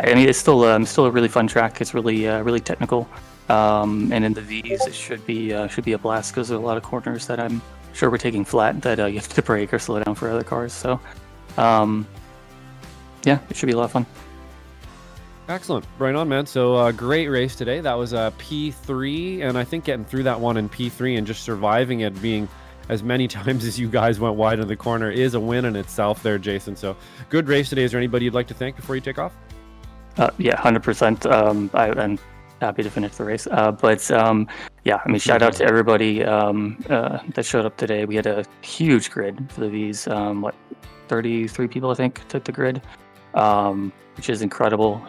I mean it's still a really fun track. It's really technical, and in the V's it should be a blast because there are a lot of corners that I'm sure we're taking flat that you have to brake or slow down for other cars. So yeah, it should be a lot of fun.
Excellent. Right on, man. So great race today. That was a P3, and I think getting through that one in P3 and just surviving it being as many times as you guys went wide in the corner is a win in itself there, Jason. So good race today. Is there anybody you'd like to thank before you take off?
Yeah, 100%. I'm happy to finish the race. But yeah, I mean, shout out to everybody that showed up today. We had a huge grid for the V's. 33 people, I think, took the grid. Which is incredible.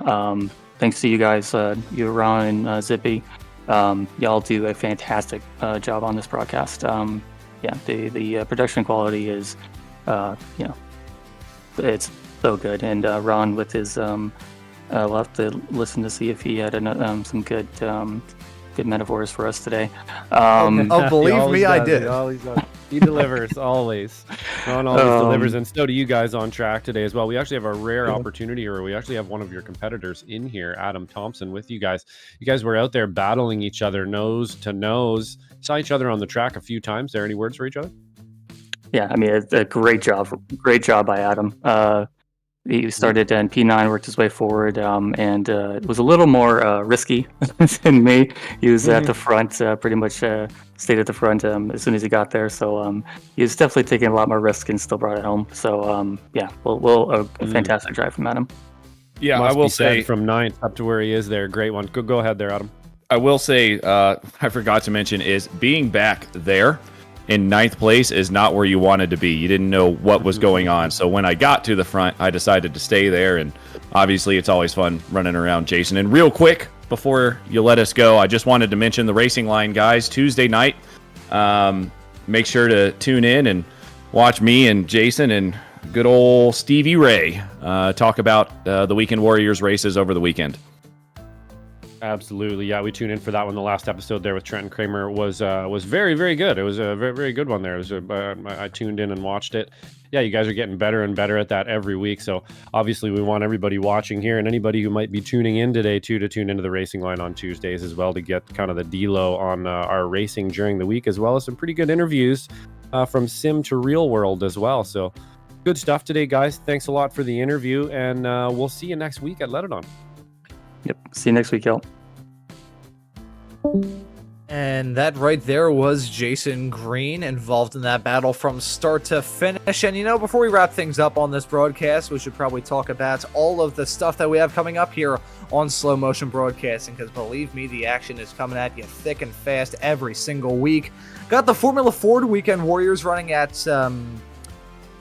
Thanks to you guys, you, Ron, and Zippy. Y'all do a fantastic job on this broadcast. Yeah, the production quality is, it's so good. And Ron with his, we'll have to listen to see if he had some good metaphors for us today.
Believe me, I did.
He delivers always. Ron always delivers, and so do you guys on track today as well. We actually have a rare opportunity here. We actually have one of your competitors in here, Adam Thompson, with you guys. You guys were out there battling each other nose to nose. Saw each other on the track a few times. There, any words for each other?
Yeah, I mean, it's a great job by Adam. He started in P9, worked his way forward, and it was a little more risky than me. He was at the front, pretty much stayed at the front as soon as he got there. So he was definitely taking a lot more risk and still brought it home. So yeah, a fantastic drive from Adam.
Yeah,
Must
I will
be said
say
from 9th up to where he is there. Great one. Go ahead there, Adam.
I will say I forgot to mention is being back there in 9th place is not where you wanted to be. You didn't know what was going on. So when I got to the front, I decided to stay there. And obviously, it's always fun running around Jason. And real quick, before you let us go, I just wanted to mention the Racing Line guys. Tuesday night, make sure to tune in and watch me and Jason and good old Stevie Ray talk about the Weekend Warriors races over the weekend.
Absolutely, yeah. We tuned in for that one. The last episode there with Trent and Kramer was very, very good. It was a very, very good one there. I tuned in and watched it. Yeah, you guys are getting better and better at that every week. So obviously, we want everybody watching here and anybody who might be tuning in today to tune into the Racing Line on Tuesdays as well to get kind of the D-Lo on our racing during the week, as well as some pretty good interviews from sim to real world as well. So good stuff today, guys. Thanks a lot for the interview, and we'll see you next week at Let It On.
Yep. See you next week, y'all.
And that right there was Jason Green involved in that battle from start to finish. And before we wrap things up on this broadcast, we should probably talk about all of the stuff that we have coming up here on Slow Motion Broadcasting, because believe me, the action is coming at you thick and fast every single week. Got the Formula Ford Weekend Warriors running at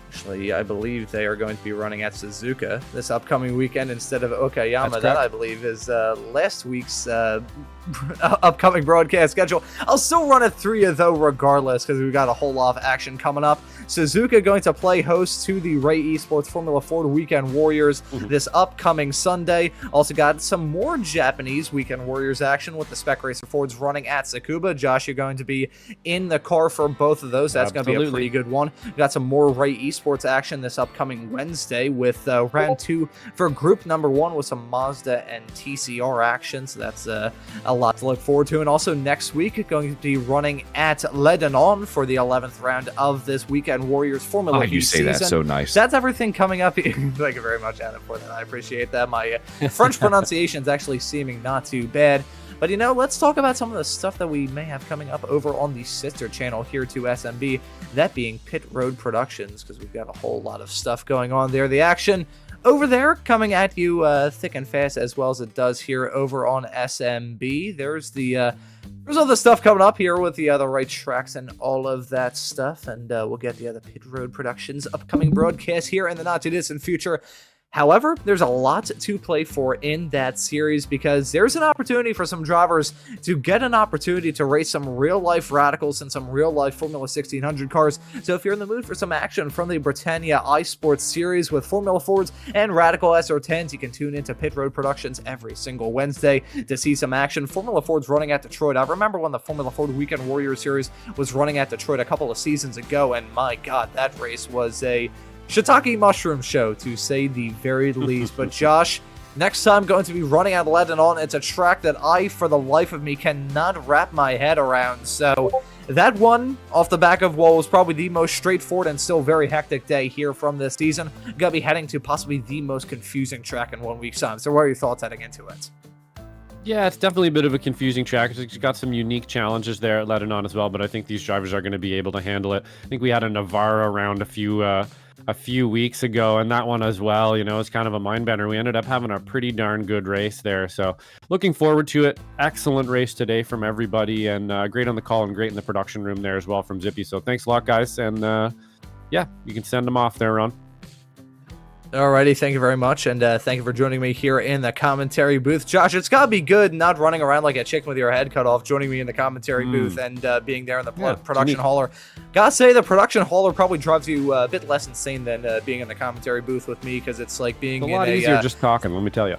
actually, I believe they are going to be running at Suzuka this upcoming weekend instead of Okayama. That, I believe, is last week's upcoming broadcast schedule. I'll still run it through you, though, regardless, because we've got a whole lot of action coming up. Suzuka going to play host to the Ray Esports Formula Ford Weekend Warriors this upcoming Sunday. Also got some more Japanese Weekend Warriors action with the Spec Racer Fords running at Tsukuba. Josh, you're going to be in the car for both of those. That's going to be a pretty good one. Got some more Ray Esports action this upcoming Wednesday with round 2 for group number 1 with some Mazda and TCR action. So that's a lot to look forward to. And also next week, going to be running at Let It On for the 11th round of this Weekend Warriors Formula Vee season.
That so nice.
That's everything coming up. Thank you very much, Adam, for that. I appreciate that. My French pronunciation is actually seeming not too bad. But let's talk about some of the stuff that we may have coming up over on the sister channel here to SMB, that being Pit Road Productions, because we've got a whole lot of stuff going on there. The action over there coming at you thick and fast, as well as it does here over on SMB. There's all the stuff coming up here with the other right tracks and all of that stuff, and we'll get the other Pit Road Productions upcoming broadcast here in the not too distant future. However, there's a lot to play for in that series, because there's an opportunity for some drivers to get an opportunity to race some real-life radicals and some real-life Formula 1600 cars. So if you're in the mood for some action from the Britannia iSports series with Formula Fords and Radical SR10s, you can tune into Pit Road Productions every single Wednesday to see some action. Formula Ford's running at Detroit. I remember when the Formula Ford Weekend Warrior series was running at Detroit a couple of seasons ago, and my God, that race was a shiitake mushroom show, to say the very least. But Josh, next time going to be running at Let It On. It's a track that I, for the life of me, cannot wrap my head around. So that one, off the back of what was probably the most straightforward and still very hectic day here from this season, gonna be heading to possibly the most confusing track in 1 week's time. So what are your thoughts heading into it?
Yeah, it's definitely a bit of a confusing track. It's got some unique challenges there at Let It On as well, but I think these drivers are going to be able to handle it. I think we had a Navarra round a few weeks ago, and that one as well, is kind of a mind bender. We ended up having a pretty darn good race there, so looking forward to it. Excellent race today from everybody, and great on the call and great in the production room there as well from Zippy. So thanks a lot, guys, and yeah, you can send them off there, Ron.
Alrighty, thank you very much, and thank you for joining me here in the commentary booth. Josh, it's gotta be good not running around like a chicken with your head cut off, joining me in the commentary booth and being there in the production hauler. Gotta say, the production hauler probably drives you a bit less insane than being in the commentary booth with me, because it's like being
a lot easier just talking, let me tell you.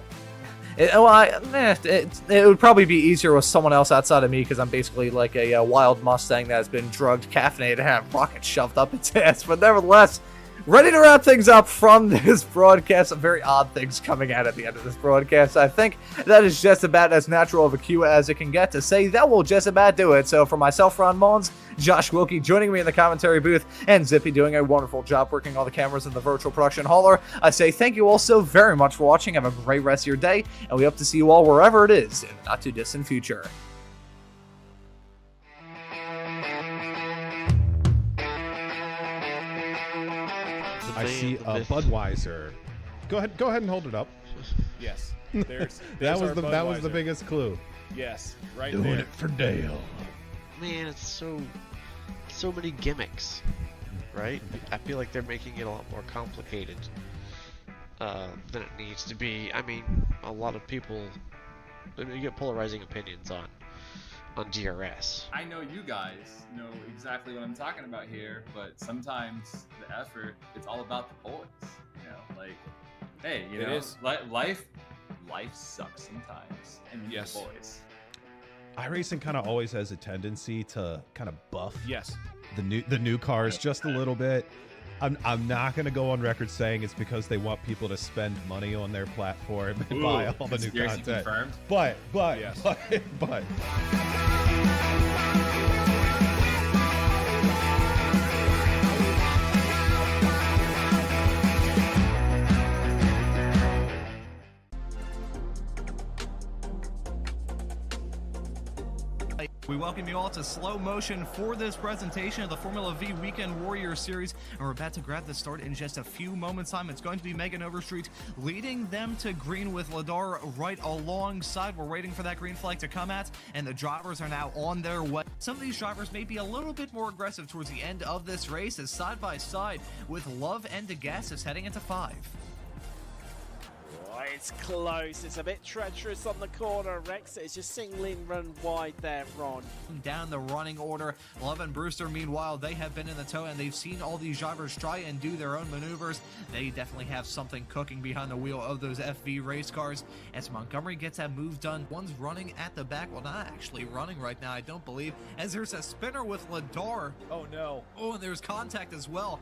It would probably be easier with someone else outside of me, because I'm basically like a wild Mustang that has been drugged, caffeinated, and had rockets shoved up its ass. But nevertheless, ready to wrap things up from this broadcast. Some very odd things coming out at the end of this broadcast. I think that is just about as natural of a cue as it can get to say that will just about do it. So for myself, Ron Maunz, Josh Wilkie joining me in the commentary booth, and Zippy doing a wonderful job working all the cameras in the virtual production hauler, I say thank you all so very much for watching. Have a great rest of your day, and we hope to see you all wherever it is in the not too distant future.
I see a Budweiser. Go ahead and hold it up.
Yes.
That was the biggest clue.
Yes, right
Doing
there.
it for Dale.
Man, it's so many gimmicks, right? I feel like they're making it a lot more complicated than it needs to be. I mean, a lot of people, you get polarizing opinions on DRS.
I know you guys know exactly what I'm talking about here, but sometimes the effort, it's all about the boys. Like, hey,
It is.
life sucks sometimes. And we need
Yes.
the boys.
iRacing kind of always has a tendency to kind of buff
Yes.
the new cars just a little bit. I'm not going to go on record saying it's because they want people to spend money on their platform and buy all the new
Conspiracy
content.
confirmed.
But
Yes.
but
We welcome you all to slow motion for this presentation of the Formula Vee Weekend Warrior Series, and we're about to grab the start in just a few moments' time. It's going to be Megan Overstreet leading them to green with Ladar right alongside. We're waiting for that green flag to come at, and the drivers are now on their way. Some of these drivers may be a little bit more aggressive towards the end of this race, as side by side with Love and DeGas heading into 5.
Oh, it's close. It's a bit treacherous on the corner. Rex is just seeing Lynn run wide there, Ron.
Down the running order, Love and Brewster, meanwhile, they have been in the tow and they've seen all these drivers try and do their own maneuvers. They definitely have something cooking behind the wheel of those FV race cars. As Montgomery gets that move done, one's running at the back. Well, not actually running right now, I don't believe, as there's a spinner with Ladar.
Oh no.
Oh, and there's contact as well.